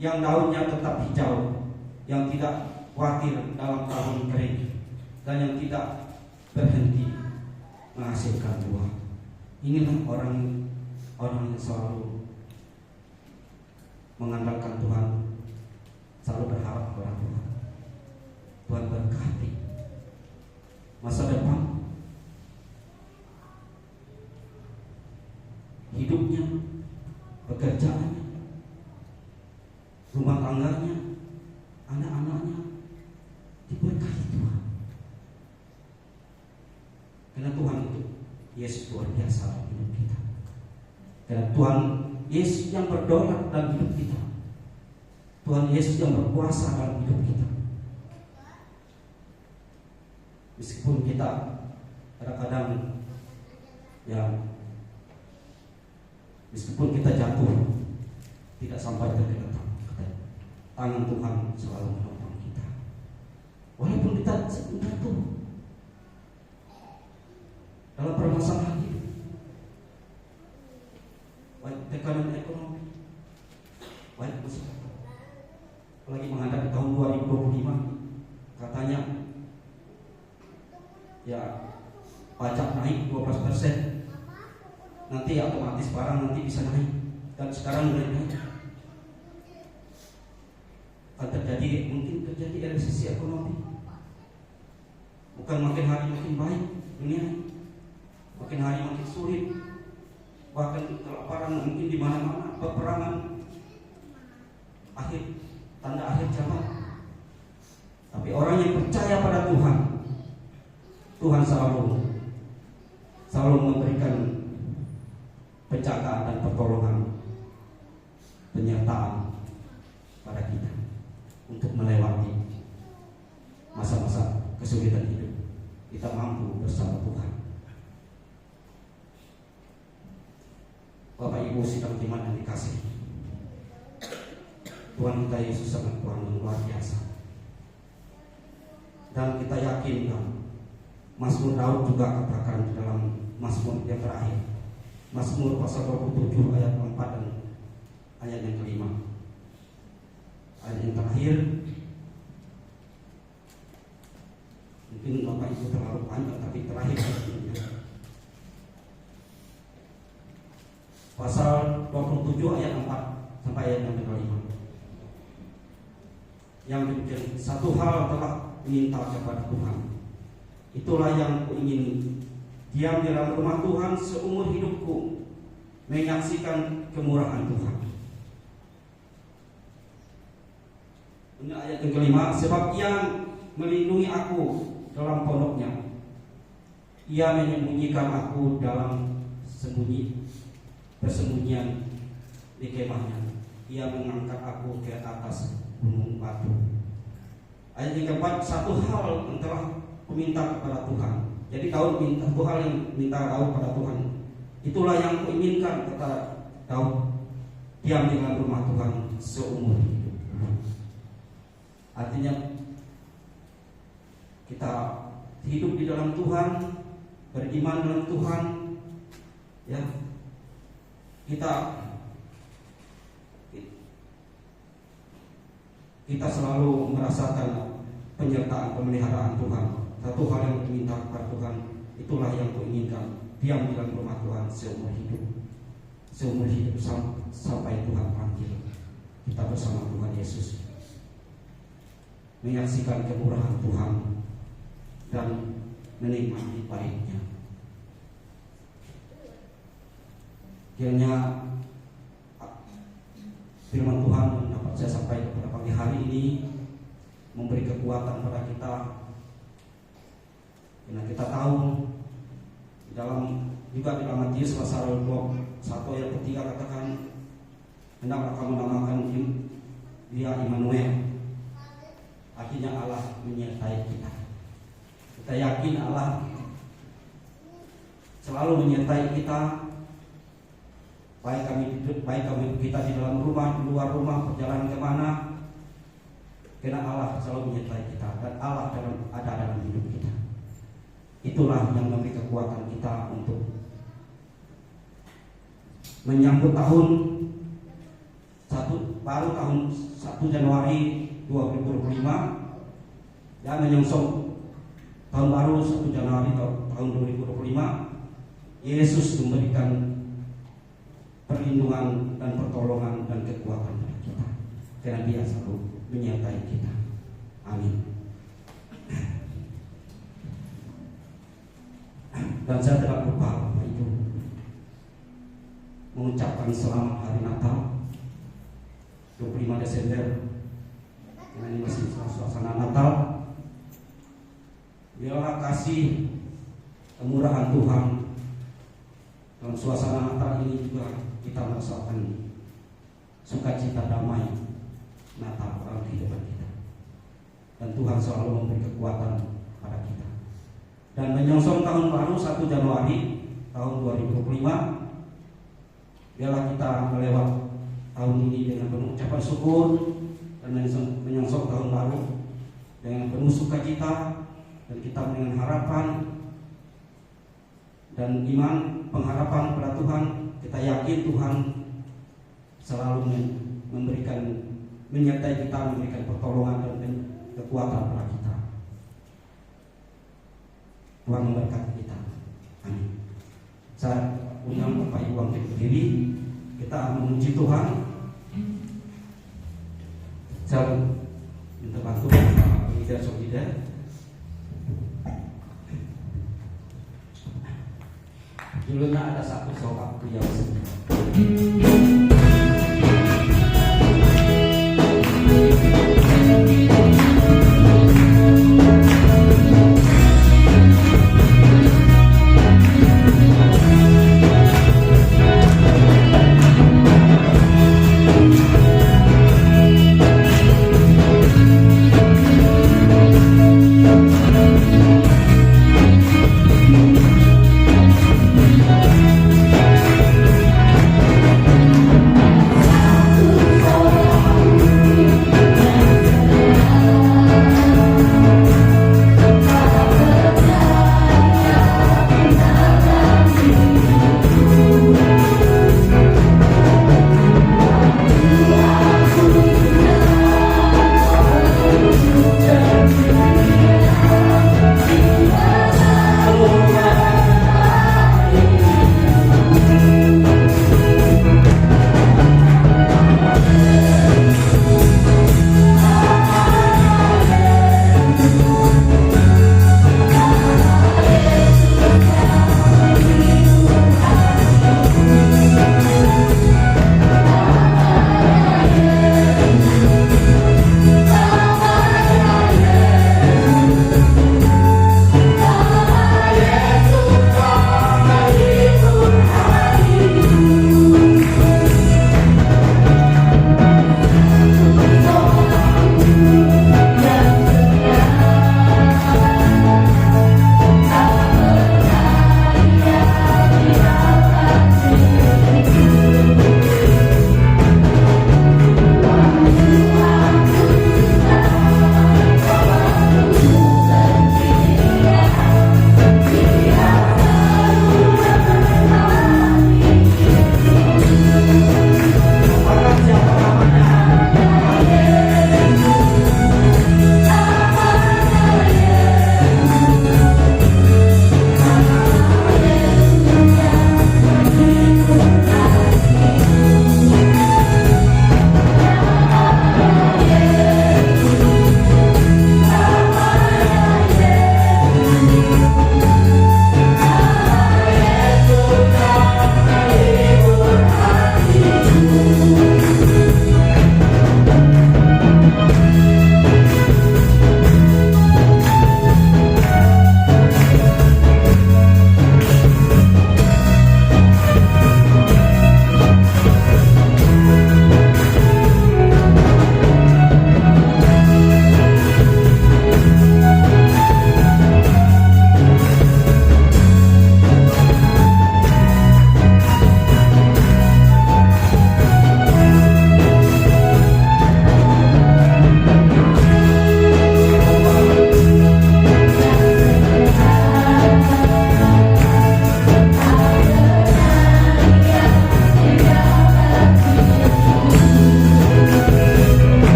Speaker 2: yang daunnya tetap hijau, yang tidak khawatir dalam tahun kering, dan yang tidak berhenti menghasilkan buah. Inilah orang yang selalu mengandalkan Tuhan, selalu berharap kepada Tuhan. Tuhan berkati masa depan, hidupnya, pekerjaannya, rumah tangganya, anak-anaknya diberkati Tuhan. Karena Tuhan itu Yesus luar biasa dalam hidup kita. Karena Tuhan Yesus yang berdaulat dalam hidup kita, Tuhan Yesus yang berkuasa dalam hidup kita. Meskipun kita kadang-kadang meskipun kita jatuh, tidak sampai tergeletak, tangan Tuhan selalu menopang kita. Walaupun kita jatuh, masalah hidup, baik tekanan ekonomi, baik masalah. Apalagi menghadapi tahun 2025, katanya ya pajak naik 12%, nanti otomatis barang nanti bisa naik, dan sekarang udah naik. Akan terjadi, mungkin terjadi resesi ekonomi. Bukan makin hari makin baik dunia, makin hari makin sulit. Bahkan kelaparan mungkin di mana-mana, peperangan, tanda akhir zaman. Tapi orang yang percaya pada Tuhan, Tuhan selalu memberikan penjagaan dan pertolongan, penyertaan pada kita untuk melewati masa-masa kesulitan hidup. Kita mampu bersama Tuhan. Bapak Ibu sidang iman yang dikasihi, Tuhan kita Yesus sangat Tuhan yang luar biasa. Dan kita yakin kan, Mazmur Daud juga katakan di dalam Mazmur yang terakhir, Mazmur pasal 27 ayat 4 dan ayat yang kelima. Ayat yang terakhir, mungkin Bapak Ibu terlalu panjang, tapi terakhir pasal 27 ayat 4 sampai ayat yang kelima. Yang demikian, satu hal telah minta kepada Tuhan, itulah yang kuingini, diam di dalam rumah Tuhan seumur hidupku, menyaksikan kemurahan Tuhan. Ini ayat yang kelima, sebab Ia melindungi aku dalam pondoknya, Ia menyembunyikan aku dalam persembunyian di kemahnya, Ia mengangkat aku ke atas gunung batu. Ayat yang keempat, satu hal yang telah kuminta kepada Tuhan. Jadi Daud minta, Tuhan yang minta Daud pada Tuhan, itulah yang kuinginkan, kata Daud, diam di dalam rumah Tuhan seumur hidup. Artinya kita hidup di dalam Tuhan, beriman dalam Tuhan, ya. Kita selalu merasakan penyertaan pemeliharaan Tuhan. Satu hal yang diminta kepada Tuhan, itulah yang kuinginkan, diam di dalam rumah Tuhan seumur hidup sampai Tuhan panggil kita bersama Tuhan Yesus, menyaksikan kemurahan Tuhan dan menikmati baiknya. Kiranya firman Tuhan yang dapat saya sampaikan pada pagi hari ini memberi kekuatan pada kita. Karena kita tahu di dalam Matius pasal 21 ayat 3 katakan, hendaklah kamu namakan Dia Immanuel, artinya Allah menyertai kita. Kita yakin Allah selalu menyertai kita, baik kami kita di dalam rumah, di luar rumah, perjalanan kemana, karena Allah selalu menyertai kita dan Allah ada dalam hidup kita. Itulah yang memberi kekuatan kita untuk menyambut tahun tahun 1 Januari 2025, ya, menyongsong tahun baru 1 Januari tahun 2025. Yesus memberikan perlindungan dan pertolongan dan kekuatan pada kita, karena Dia selalu menyertai kita. Amin. Dan saya tidak lupa Bapak Ibu mengucapkan selamat hari Natal 25 Desember. Karena ini masih suasana Natal. Biarlah kasih kemurahan Tuhan dalam suasana Natal ini juga kita merasakan sukacita damai Natal dalam kehidupan kita. Dan Tuhan selalu memberi kekuatan pada kita. Dan menyongsong tahun baru 1 Januari tahun 2025, biarlah kita melewati tahun ini dengan penuh ucapan syukur dan menyongsong tahun baru dengan penuh sukacita, dan kita dengan harapan dan iman, pengharapan pada Tuhan. Kita yakin Tuhan selalu menyertai kita, memberikan pertolongan dan kekuatan pada kita. Tuhan memberkati kita. Amin. Saya undang Bapak Ibu untuk berdiri. Kita memuji Tuhan. Saya minta bantu Bapak Saudara. Dulunya ada satu waktu yang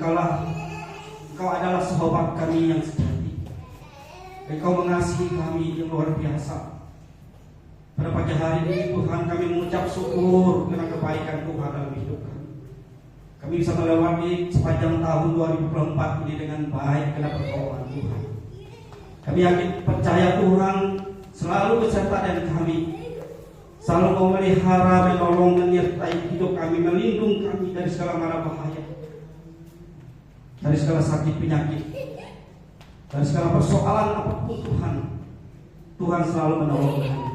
Speaker 2: Engkau adalah sahabat kami yang sejati. Engkau mengasihi kami yang luar biasa. Pada pagi hari ini Tuhan, kami mengucap syukur karena kebaikan Tuhan dalam hidup kami. Kami bisa melewati sepanjang tahun 2024 ini dengan baik karena pertolongan Tuhan. Kami yakin percaya Tuhan selalu beserta dengan kami, selalu memelihara, menolong, menyertai hidup kami, melindungi kami dari segala mara bahaya, dari segala sakit penyakit, dari segala persoalan apapun Tuhan. Tuhan selalu menolong kami.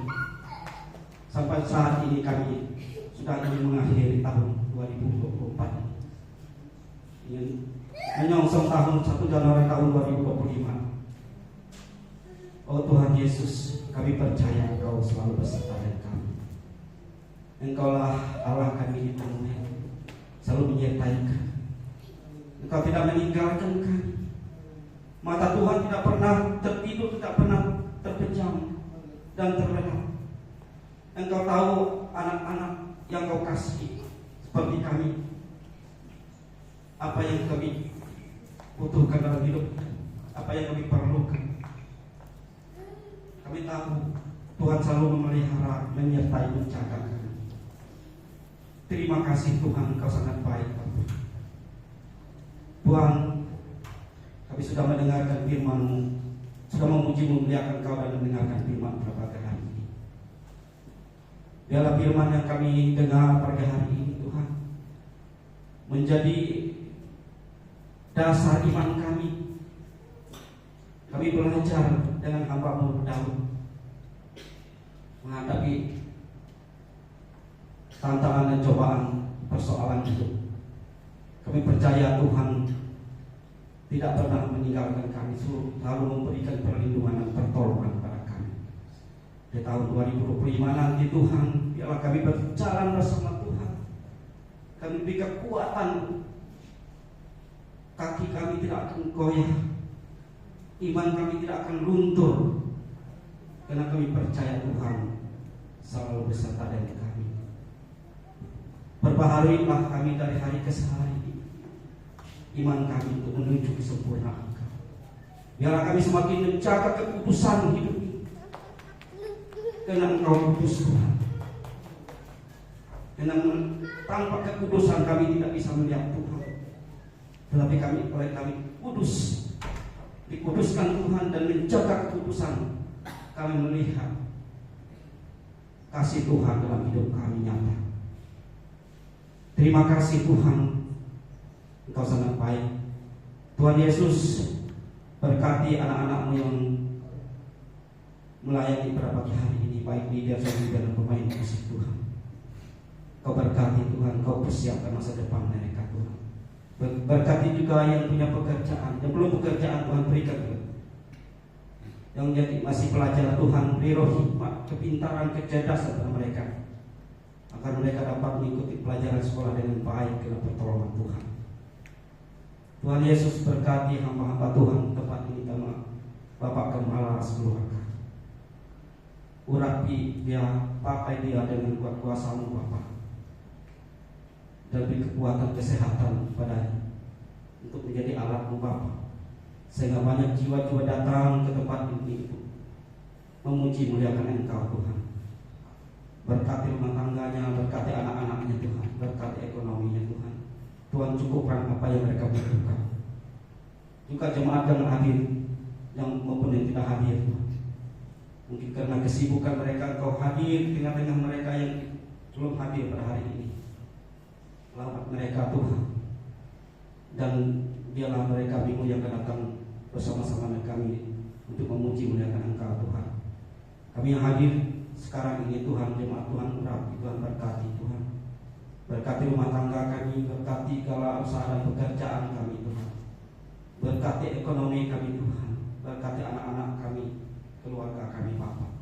Speaker 2: Sampai saat ini kami sudah ingin mengakhiri tahun 2024, ingin menyongsong tahun 1 Januari tahun 2025. Oh Tuhan Yesus, kami percaya Engkau selalu beserta dengan kami. Engkaulah Allah kami di tanah, selalu menyertai kami. Engkau tidak meninggalkan kami. Mata Tuhan tidak pernah tertidur, tidak pernah terpejam dan terlelap. Engkau tahu anak-anak yang Kau kasih seperti kami, apa yang kami butuhkan dalam hidup, apa yang kami perlukan. Kami tahu Tuhan selalu memelihara, menyertai, menjaga kami. Terima kasih Tuhan, Engkau sangat baik Tuhan. Kami sudah mendengarkan firman-Mu, sudah memuji memuliakan Kau dan mendengarkan firman pada pagi hari ini. Biarlah firman yang kami dengar pada hari ini Tuhan menjadi dasar iman kami. Kami belajar dengan hamba-Mu Daud menghadapi tantangan dan cobaan persoalan hidup. Kami percaya Tuhan tidak pernah meninggalkan kami, selalu memberikan perlindungan dan pertolongan kepada kami. Di tahun 2025 nanti Tuhan, biarlah kami berjalan bersama Tuhan. Kami beri kekuatan, kaki kami tidak akan goyah, iman kami tidak akan luntur, karena kami percaya Tuhan selalu beserta dengan kami. Perbaharuilah kami dari hari ke hari, iman kami untuk menuju kesempurnaan Engkau. Biarlah kami semakin menjaga kekudusan hidup ini, karena Engkau kudus Tuhan. Karena tanpa kekudusan kami tidak bisa melihat Tuhan. Tetapi oleh kami kudus, dikuduskan Tuhan dan menjaga kekudusan, kami melihat kasih Tuhan dalam hidup kami nyata. Terima kasih Tuhan, Engkau sangat baik. Tuhan Yesus, berkati anak-anak-Mu yang melayani pada pagi hari ini, baik di dia dan pemain musik Tuhan. Kau berkati Tuhan, Kau persiapkan masa depan mereka Tuhan. Berkati juga yang punya pekerjaan, yang belum pekerjaan Tuhan berikan Tuhan. Yang jadi masih pelajar Tuhan, beri roh hikmat, kepintaran, kecerdasan kepada mereka, agar mereka dapat mengikuti pelajaran sekolah dengan baik dengan pertolongan Tuhan. Tuhan Yesus berkati hamba-hamba Tuhan tempat ini, sama Bapak Gembala sekeluarga. Urapi dia, pakai dia dengan kuat kuasa-Mu Bapa, dan beri kekuatan kesehatan padanya untuk menjadi alat-Mu Bapa, sehingga banyak jiwa-jiwa datang ke tempat ini memuji muliakan Engkau Tuhan. Berkati rumah tangganya, berkati anak-anaknya Tuhan, berkati ekonominya Tuhan. Tuhan cukupkan apa yang mereka butuhkan. Juga jemaat yang hadir, yang maupun yang tidak hadir Tuhan. Mungkin karena kesibukan mereka, Engkau hadir di tengah-tengah mereka yang belum hadir pada hari ini. Selamat mereka Tuhan, dan biarlah mereka minggu yang akan datang bersama-sama dengan kami untuk memuji muliakan Engkau Tuhan. Kami yang hadir sekarang ini Tuhan, jemaat Tuhan urapi, Tuhan berkati Tuhan. Berkati rumah tangga kami, berkati segala usaha dan pekerjaan kami Tuhan. Berkati ekonomi kami Tuhan, berkati anak-anak kami, keluarga kami Bapa.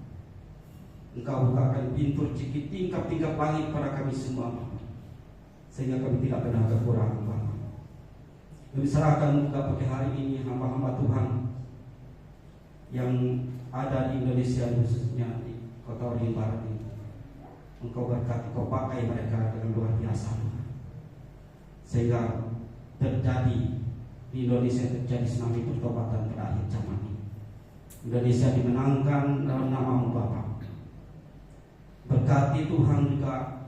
Speaker 2: Engkau bukakan pintu rezeki tingkap-tingkap langit pada kami semua Bapa, sehingga kami tidak pernah kekurangan Bapa. Kami serahkan juga pagi hari ini hamba-hamba Tuhan yang ada di Indonesia, khususnya di Kota Waringin Barat ini. Engkau berkati, Kau pakai mereka dengan luar biasa Tuhan, sehingga terjadi di Indonesia, terjadi tsunami pertobatan pada akhir zaman ini. Indonesia dimenangkan dalam nama-Mu Bapa. Berkati Tuhan juga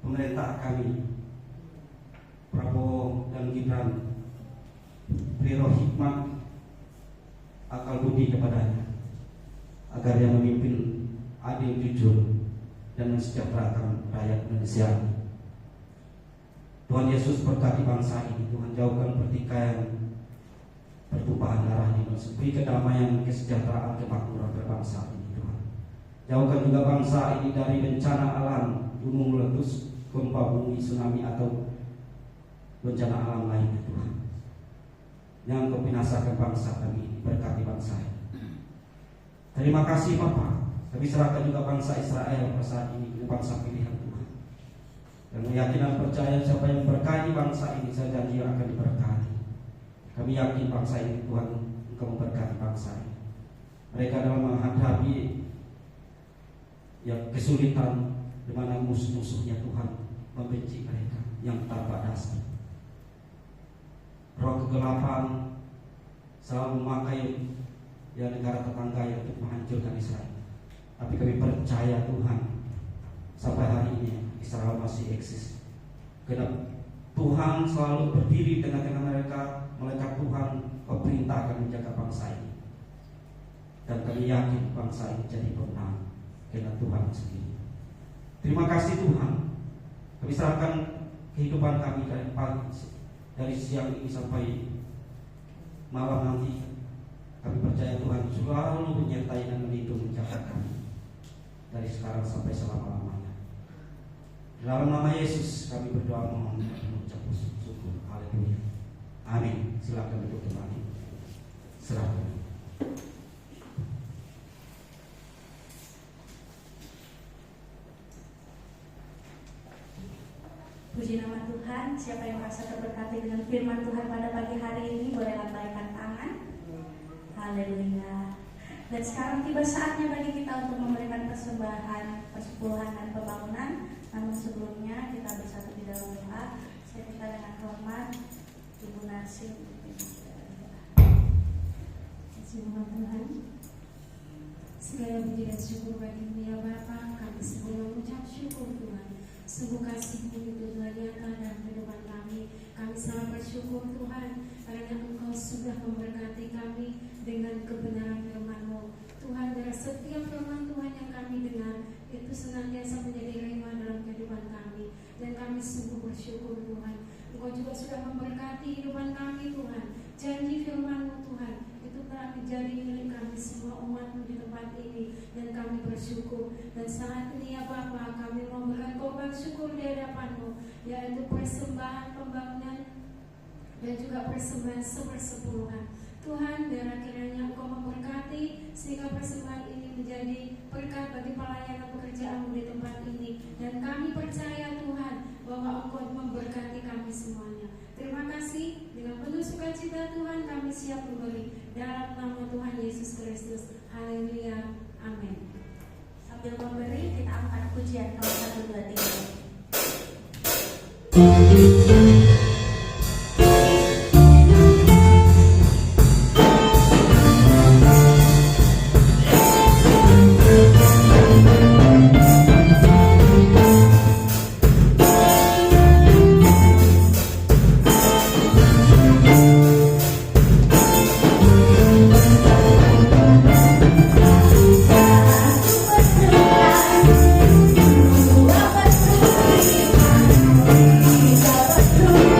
Speaker 2: pemerintah kami, Prabowo dan Gibran, beri roh hikmat, akal budi kepadanya, agar dia memimpin adil, jujur, dan mensejahterakan rakyat Indonesia. Tuhan Yesus berkati bangsa ini. Tuhan jauhkan pertikaian, pertumpahan darah di Indonesia. Beri kedamaian, kesejahteraan, kemakmuran berbangsa ini Tuhan. Jauhkan juga bangsa ini dari bencana alam, gunung meletus, gempa bumi, tsunami, atau bencana alam lainnya Tuhan, yang Kau binasakan bangsa kami. Berkati bangsa ini. Terima kasih Bapa. Kami serahkan juga bangsa Israel pada saat ini, bangsa pilihan Tuhan. Dan keyakinan percaya siapa yang berkati bangsa ini, saya janji akan diberkati. Kami yakin bangsa ini Tuhan, Engkau memberkati bangsa ini. Mereka dalam menghadapi kesulitan, di mana musuh-musuhnya Tuhan membenci mereka yang tanpa dasar. Roh kegelapan selalu memakai negara tetangga untuk menghancurkan Israel. Tapi kami percaya Tuhan, sampai hari ini Israel masih eksis. Karena Tuhan selalu berdiri tengah-tengah mereka. Malaikat Tuhan Kau perintahkan menjaga bangsa ini. Dan kami yakin bangsa ini jadi pemenang karena Tuhan sendiri. Terima kasih Tuhan. Kami serahkan kehidupan kami dari pagi, dari siang ini sampai malam nanti. Kami percaya Tuhan selalu menyertai dan melindungi menjaga kami dari sekarang sampai selama-lamanya. Dalam nama Yesus kami berdoa, mohon mengucap syukur. Haleluya. Amin. Silakan duduk kembali. Silakan.
Speaker 1: Puji nama Tuhan. Siapa yang merasa terberkati dengan firman Tuhan pada pagi hari ini, boleh lambaikan tangan. Haleluya. Dan sekarang tiba saatnya bagi kita untuk memberikan persembahan, persepuluhan dan pembangunan. Namun sebelumnya kita bersatu di dalam doa. Saya minta dengan hormat Ibu Narsi.
Speaker 3: Terima Tuhan. Segala puji dan syukur bagi-Mu ya Bapa. Kami semua mengucap syukur Tuhan. Sungguh kasih-Mu itu Tuhan nyata dalam kehidupan kami. Kami sangat bersyukur Tuhan karena Engkau sudah memberkati kami dengan kebenaran firman-Mu. Tuhan, dari setiap firman Tuhan yang kami dengar itu senantiasa menjadi rema dalam kehidupan kami. Dan kami sungguh bersyukur Tuhan. Engkau juga sudah memberkati kehidupan kami Tuhan. Janji firman-Mu Tuhan itu telah menjadi milik kami semua umat-Mu di tempat ini. Dan kami bersyukur. Dan saat ini ya Bapa, kami memberikan korban syukur di hadapan-Mu, yaitu persembahan pembangunan dan juga persembahan sepersepuluhan. Tuhan, biarlah kiranya Engkau memberkati sehingga persembahan ini menjadi berkat bagi pelayanan pekerjaan-Mu di tempat ini. Dan kami percaya Tuhan bahwa Engkau memberkati kami semuanya. Terima kasih. Dengan penuh sukacita Tuhan kami siap memberi dalam nama Tuhan Yesus Kristus. Haleluya. Amin.
Speaker 1: Sambil memberi, kita angkat pujian nomor 1, 2, 3.
Speaker 4: Terima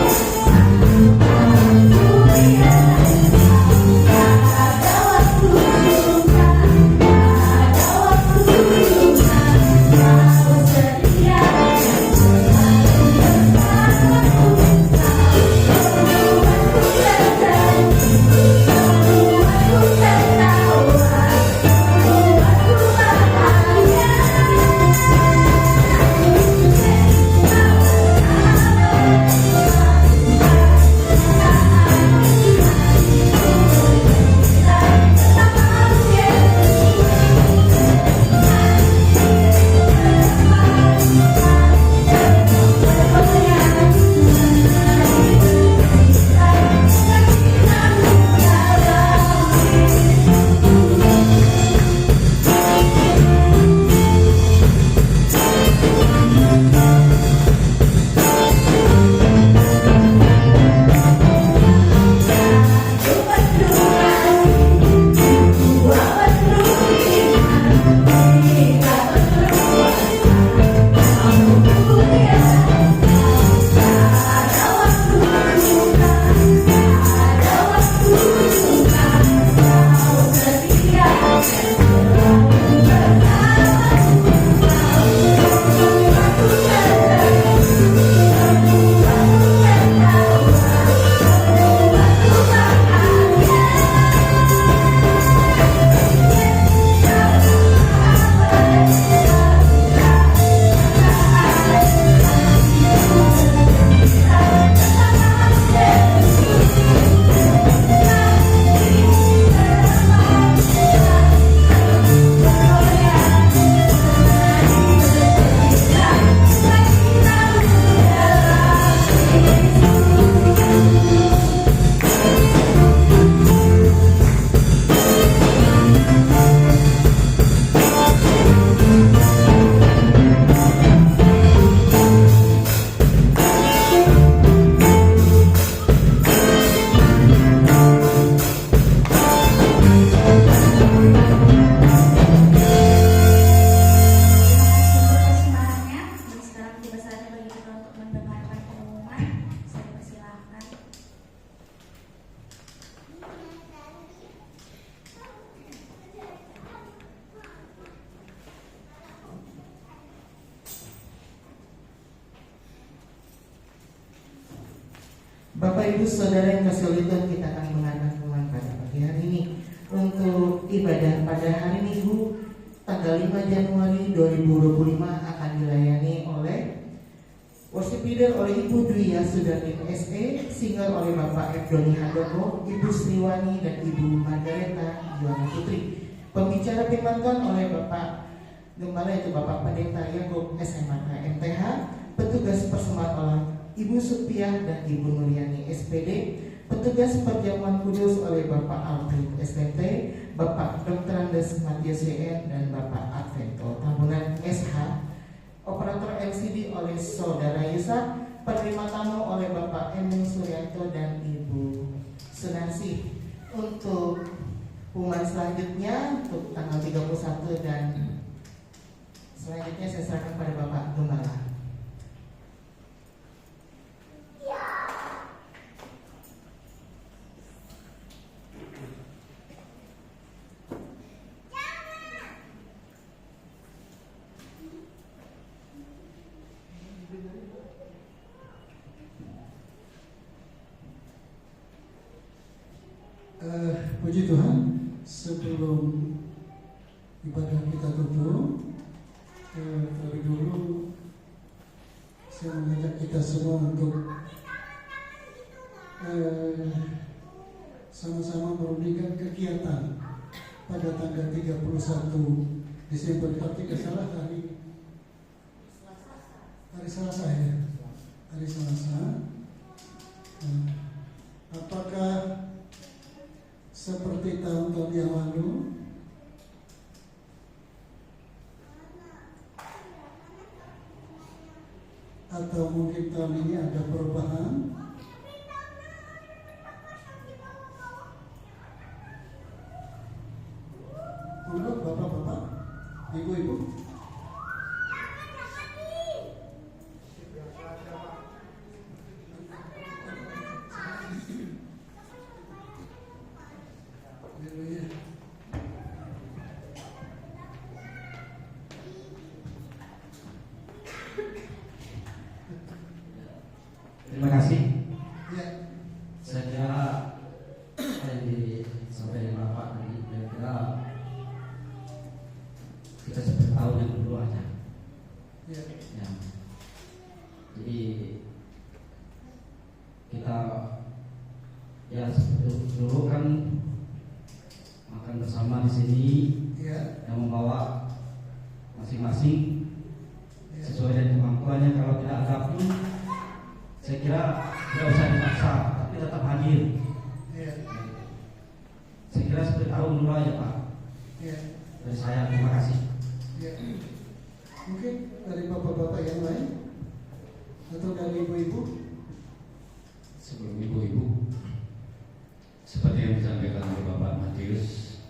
Speaker 4: Ibu Saudara yang kasih Tuhan, kita akan mengadakan Tuhan pada pagi hari ini untuk ibadah pada hari Minggu tanggal 5 Januari 2025 akan dilayani oleh worship leader oleh Ibu Dwi Yasudardin SE, single oleh Bapak F. Doni Handoko, Ibu Sriwani dan Ibu Margareta Yohana Putri. Pembicara firman Tuhan oleh Bapak Gembala yaitu Bapak Pendeta Yakub SMK MTH. Petugas persembahan oleh Ibu Supiah dan Ibu Nuryani SPD. Petugas perjamuan kudus oleh Bapak Alfred STT, Bapak Dr. Andes Matius WN dan Bapak Advento Tabunan SH. Operator LCD oleh Saudara Yusak. Penerima tamu oleh Bapak Emil Suryanto dan Ibu Sunarsi. Untuk pengumuman selanjutnya untuk tanggal 31 dan selanjutnya saya serahkan pada Bapak Gembala.
Speaker 5: Puji Tuhan, sebelum ibadah kita tutup, terlebih dulu saya mengajak kita semua untuk sama-sama merundingkan kegiatan pada tanggal 31 Desember, kalau tidak salah hari Selasa ya, hari Selasa. Apakah seperti tahun-tahun yang lalu atau mungkin tahun ini ada perubahan? Untuk bapak-bapak, ibu-ibu,
Speaker 2: Terima kasih.
Speaker 5: ya,
Speaker 2: Saya kira apa yang disampaikan Bapak tadi, saya kira kita seperti tahun yang kedua aja.
Speaker 5: ya,
Speaker 2: Ya. Jadi kita ya seperti dulu kan makan bersama di sini
Speaker 5: ya,
Speaker 2: yang membawa masing-masing
Speaker 5: ya.
Speaker 2: sesuai dengan kemampuannya. Kalau tidak ada pun saya kira tidak usah dipaksa, tapi tetap hadir.
Speaker 5: Ya,
Speaker 2: Saya kira seperti tahun dulu aja Pak.
Speaker 5: ya,
Speaker 2: Dari saya terima kasih.
Speaker 5: ya. Mungkin dari bapak-bapak yang lain atau dari ibu-ibu?
Speaker 6: Sebelum ibu-ibu, seperti yang disampaikan oleh Bapak Matius,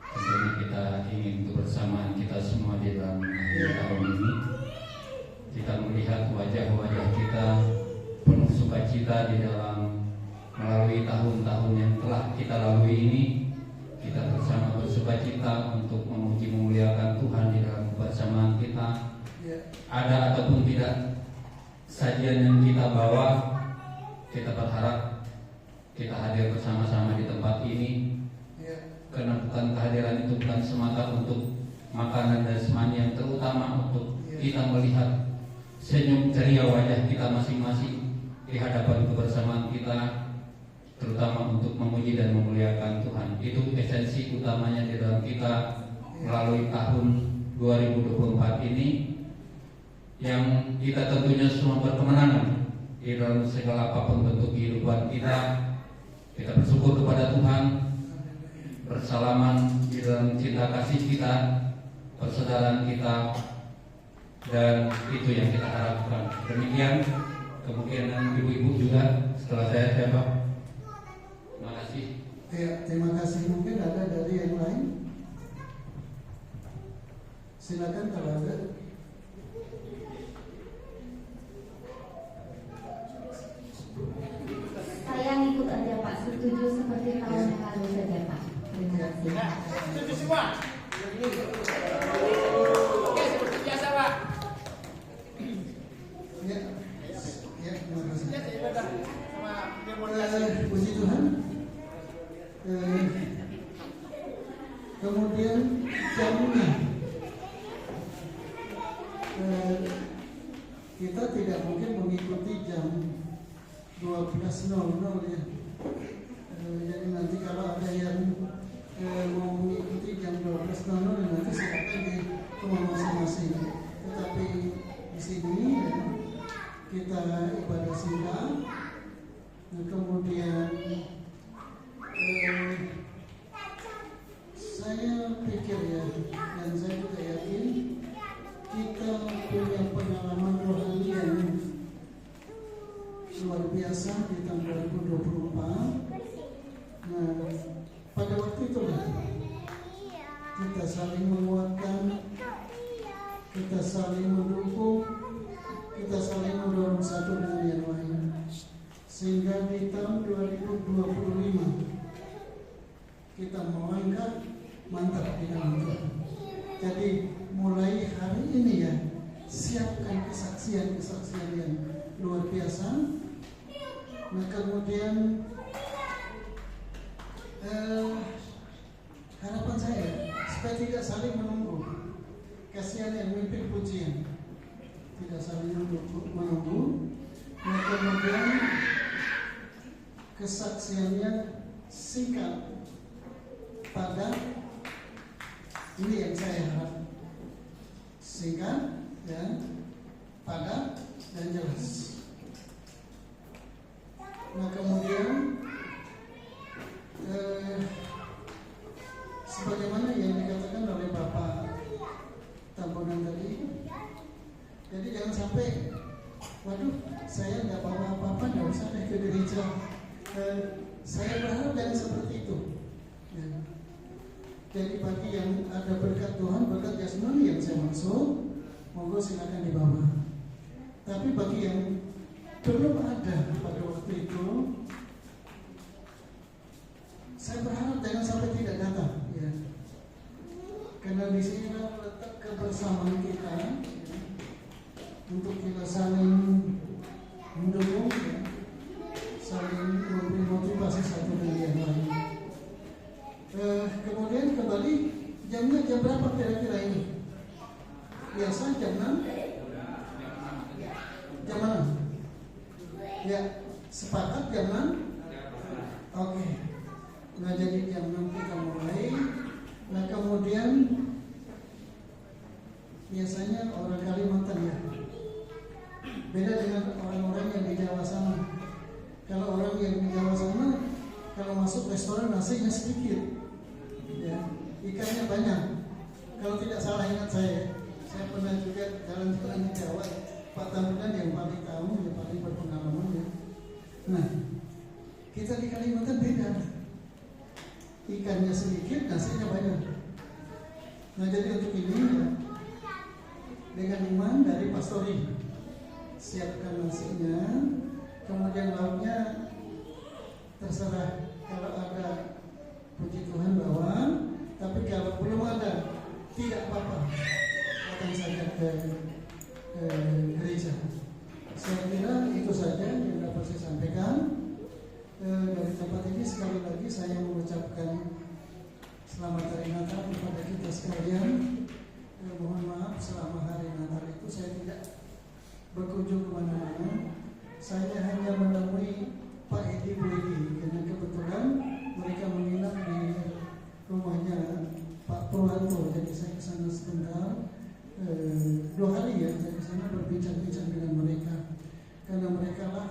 Speaker 6: tentunya kita ingin kebersamaan kita semua di dalam akhir tahun ini. Kita melihat wajah-wajah kita penuh sukacita di dalam melalui tahun-tahun yang telah kita lalui ini. Kita bersama bersukacita untuk memuji memuliakan Tuhan di dalam kebersamaan kita.
Speaker 5: Ya,
Speaker 6: Ada ataupun tidak sajian yang kita bawa, kita berharap kita hadir bersama-sama di tempat ini,
Speaker 5: ya,
Speaker 6: karena bukan kehadiran itu bukan semata untuk makanan dan jasmani, yang terutama untuk kita melihat senyum ceria wajah kita masing-masing di hadapan kebersamaan kita, terutama untuk memuji dan memuliakan Tuhan. Itu esensi utamanya di dalam kita melalui tahun 2024 ini, yang kita tentunya semua berkemenangan di dalam segala apapun bentuk kehidupan kita. Kita bersyukur kepada Tuhan, bersalaman di dalam cinta kasih kita, persaudaraan kita, dan itu yang kita harapkan. Demikian kemungkinan ibu-ibu juga setelah saya siapa. Terima kasih.
Speaker 5: ya, terima kasih. Mungkin ada dari yang lain? Silakan kalau ada.
Speaker 7: Saya ngikut aja Pak, setuju seperti tahun yang lalu saja Pak. Terima kasih.
Speaker 8: Setuju semua. Oke, seperti biasa Pak.
Speaker 5: Ya, ya, terima kasih.
Speaker 8: Ya, saya ibadah sama demonstrasi.
Speaker 5: puji Tuhan. Kemudian jamnya, kita tidak mungkin mengikuti jam 12.00 ya. Jadi nanti kalau ada yang mau mengikuti jam 12.00 nanti silakan di rumah masing-masing. Tetapi di sini ya, kita ibadah singkat. Kemudian saya pikir ya, dan saya juga yakin kita punya pengalaman rohani yang luar biasa di tahun 2024. Nah, pada waktu itulah kita saling menguatkan, kita saling mendukung, kita saling mendorong satu dengan yang lain. Sehingga di tahun 2025 kita melangkah mantap di dalam Tuhan. Jadi mulai hari ini ya, siapkan kesaksian-kesaksian yang luar biasa. Nah kemudian harapan saya supaya tidak saling menunggu. Kasihan yang mimpin pujian, tidak saling menunggu. Nah kemudian kesaksiannya singkat, padat. Ini yang saya harap, singkat, ya, padat dan jelas. Nah kemudian sebagaimana yang dikatakan oleh Bapak Tambunan tadi, jadi jangan sampai, waduh, saya nggak bawa apa-apa, nggak usah deh ke gereja. Saya berharap jangan seperti itu. Ya. Jadi bagi yang ada berkat Tuhan, berkat jasmani yang saya maksud, monggo silakan dibawa. Tapi bagi yang belum ada pada waktu itu, saya berharap jangan sampai tidak datang. Ya. Karena di sini letak kebersamaan kita, ya, untuk kita saling mendukung, ya, saling memberi motivasi satu dengan yang lain. Kemudian kembali, jamnya jam berapa kira-kira ini? Biasa jam 6? Jam 6? Ya, sepakat jam 6? Oke. Nah jadi jam 6 kita mulai. Nah kemudian biasanya orang Kalimantan ya, beda dengan orang-orang yang di Jawa sana. Kalau orang yang di Jawa sana, kalau masuk restoran nasinya sedikit, ya, ikannya banyak. Kalau tidak salah ingat saya pernah juga jalan-jalan di Jawa. Pak Tambunan yang paling tahu, yang paling berpengalaman ya. Nah, kita di Kalimantan beda. Ikannya sedikit, nasinya banyak. Nah jadi untuk ini ya, dengan iman dari pastori, siapkan nasinya, kemudian lauknya terserah. Kalau ada, puji Tuhan bawa, tapi kalau belum ada, tidak apa-apa, datang saja ke gereja. Saya kira itu saja yang dapat saya sampaikan. Dari tempat ini sekali lagi saya mengucapkan selamat hari Natal kepada kita sekalian. Mohon maaf selama hari Natal itu saya tidak berkunjung kemana-mana. Saya hanya menemui Pak Edi Bu Edi karena kebetulan mereka menginap di rumahnya Pak Purwanto. Jadi saya kesana sebentar, 2 hari ya, saya kesana berbincang-bincang dengan mereka. Karena mereka lah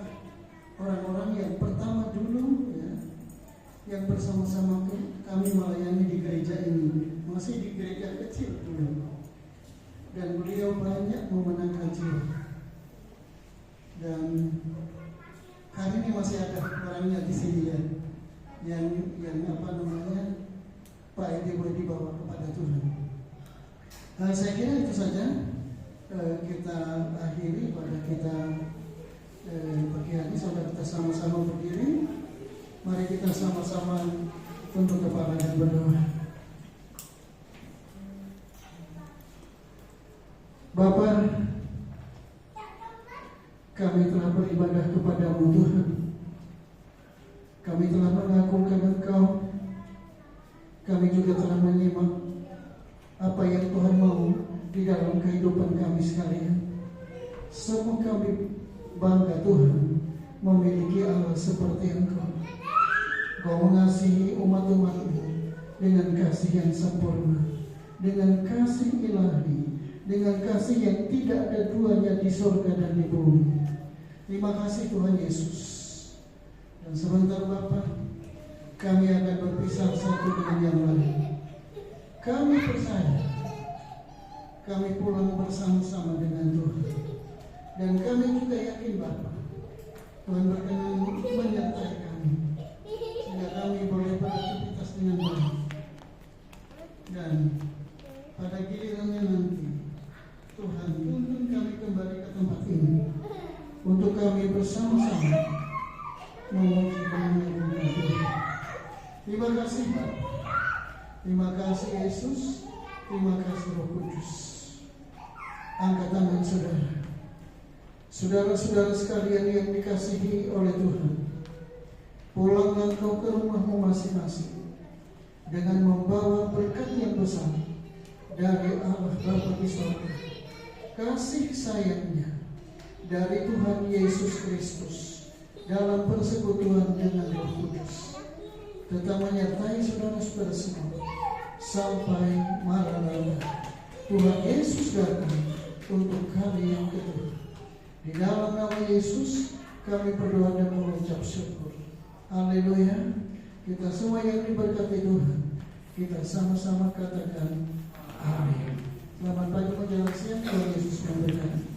Speaker 5: orang-orang yang pertama dulu ya, yang bersama-sama kami melayani di gereja ini, masih di gereja kecil dulu, dan beliau banyak memenangkan jiwa. Dan hari ini masih ada orangnya di sini ya, yang apa namanya, Pak Edi boleh dibawa kepada Tuhan. Saya kira itu saja. Kita akhiri pada kita pagi hari, saudara kita sama-sama berdiri. Mari kita sama-sama tunduk kepala dan berdoa. Bapa, kami telah beribadah kepadamu Tuhan. Kami telah mengagungkan Engkau. Kami juga telah menyimak apa yang Tuhan mau di dalam kehidupan kami sekalian. Semua kami bangga Tuhan memiliki Allah seperti Engkau. Kau mengasihi umat-umat-Mu dengan kasih yang sempurna, dengan kasih ilahi, dengan kasih yang tidak ada duanya di surga dan di bumi. Terima kasih Tuhan Yesus. Dan sebentar Bapa, kami akan berpisah satu dengan yang lain. Kami percaya, kami pulang bersama-sama dengan Tuhan. Dan kami juga yakin Bapa, Tuhan berkenan menyertai kami, sehingga kami boleh beraktivitas dengan baik. Dan pada gilirannya nanti, Tuhan tuntun kami kembali ke tempat ini untuk kami bersama-sama memuji dan mengagungkan Tuhan. Terima kasih Bapak, terima kasih Yesus, terima kasih Roh Kudus. Angkat tangan saudara. Saudara-saudara sekalian yang dikasihi oleh Tuhan, pulanglah kau ke rumahmu masing-masing dengan membawa berkat yang besar dari Allah Bapa di surga, kasih sayangnya dari Tuhan Yesus Kristus dalam persekutuan dengan Roh Kudus tetap menyertai saudara-saudara semua sampai Maranatha. Tuhan Yesus datang untuk kali yang kedua. Di dalam nama Yesus kami berdoa dan mengucap syukur. Haleluya. Kita semua yang diberkati Tuhan, kita sama-sama katakan amin. Selamat pagi menjelang siang. Tuhan Yesus memberkati.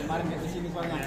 Speaker 8: Kemarin di sini soalnya.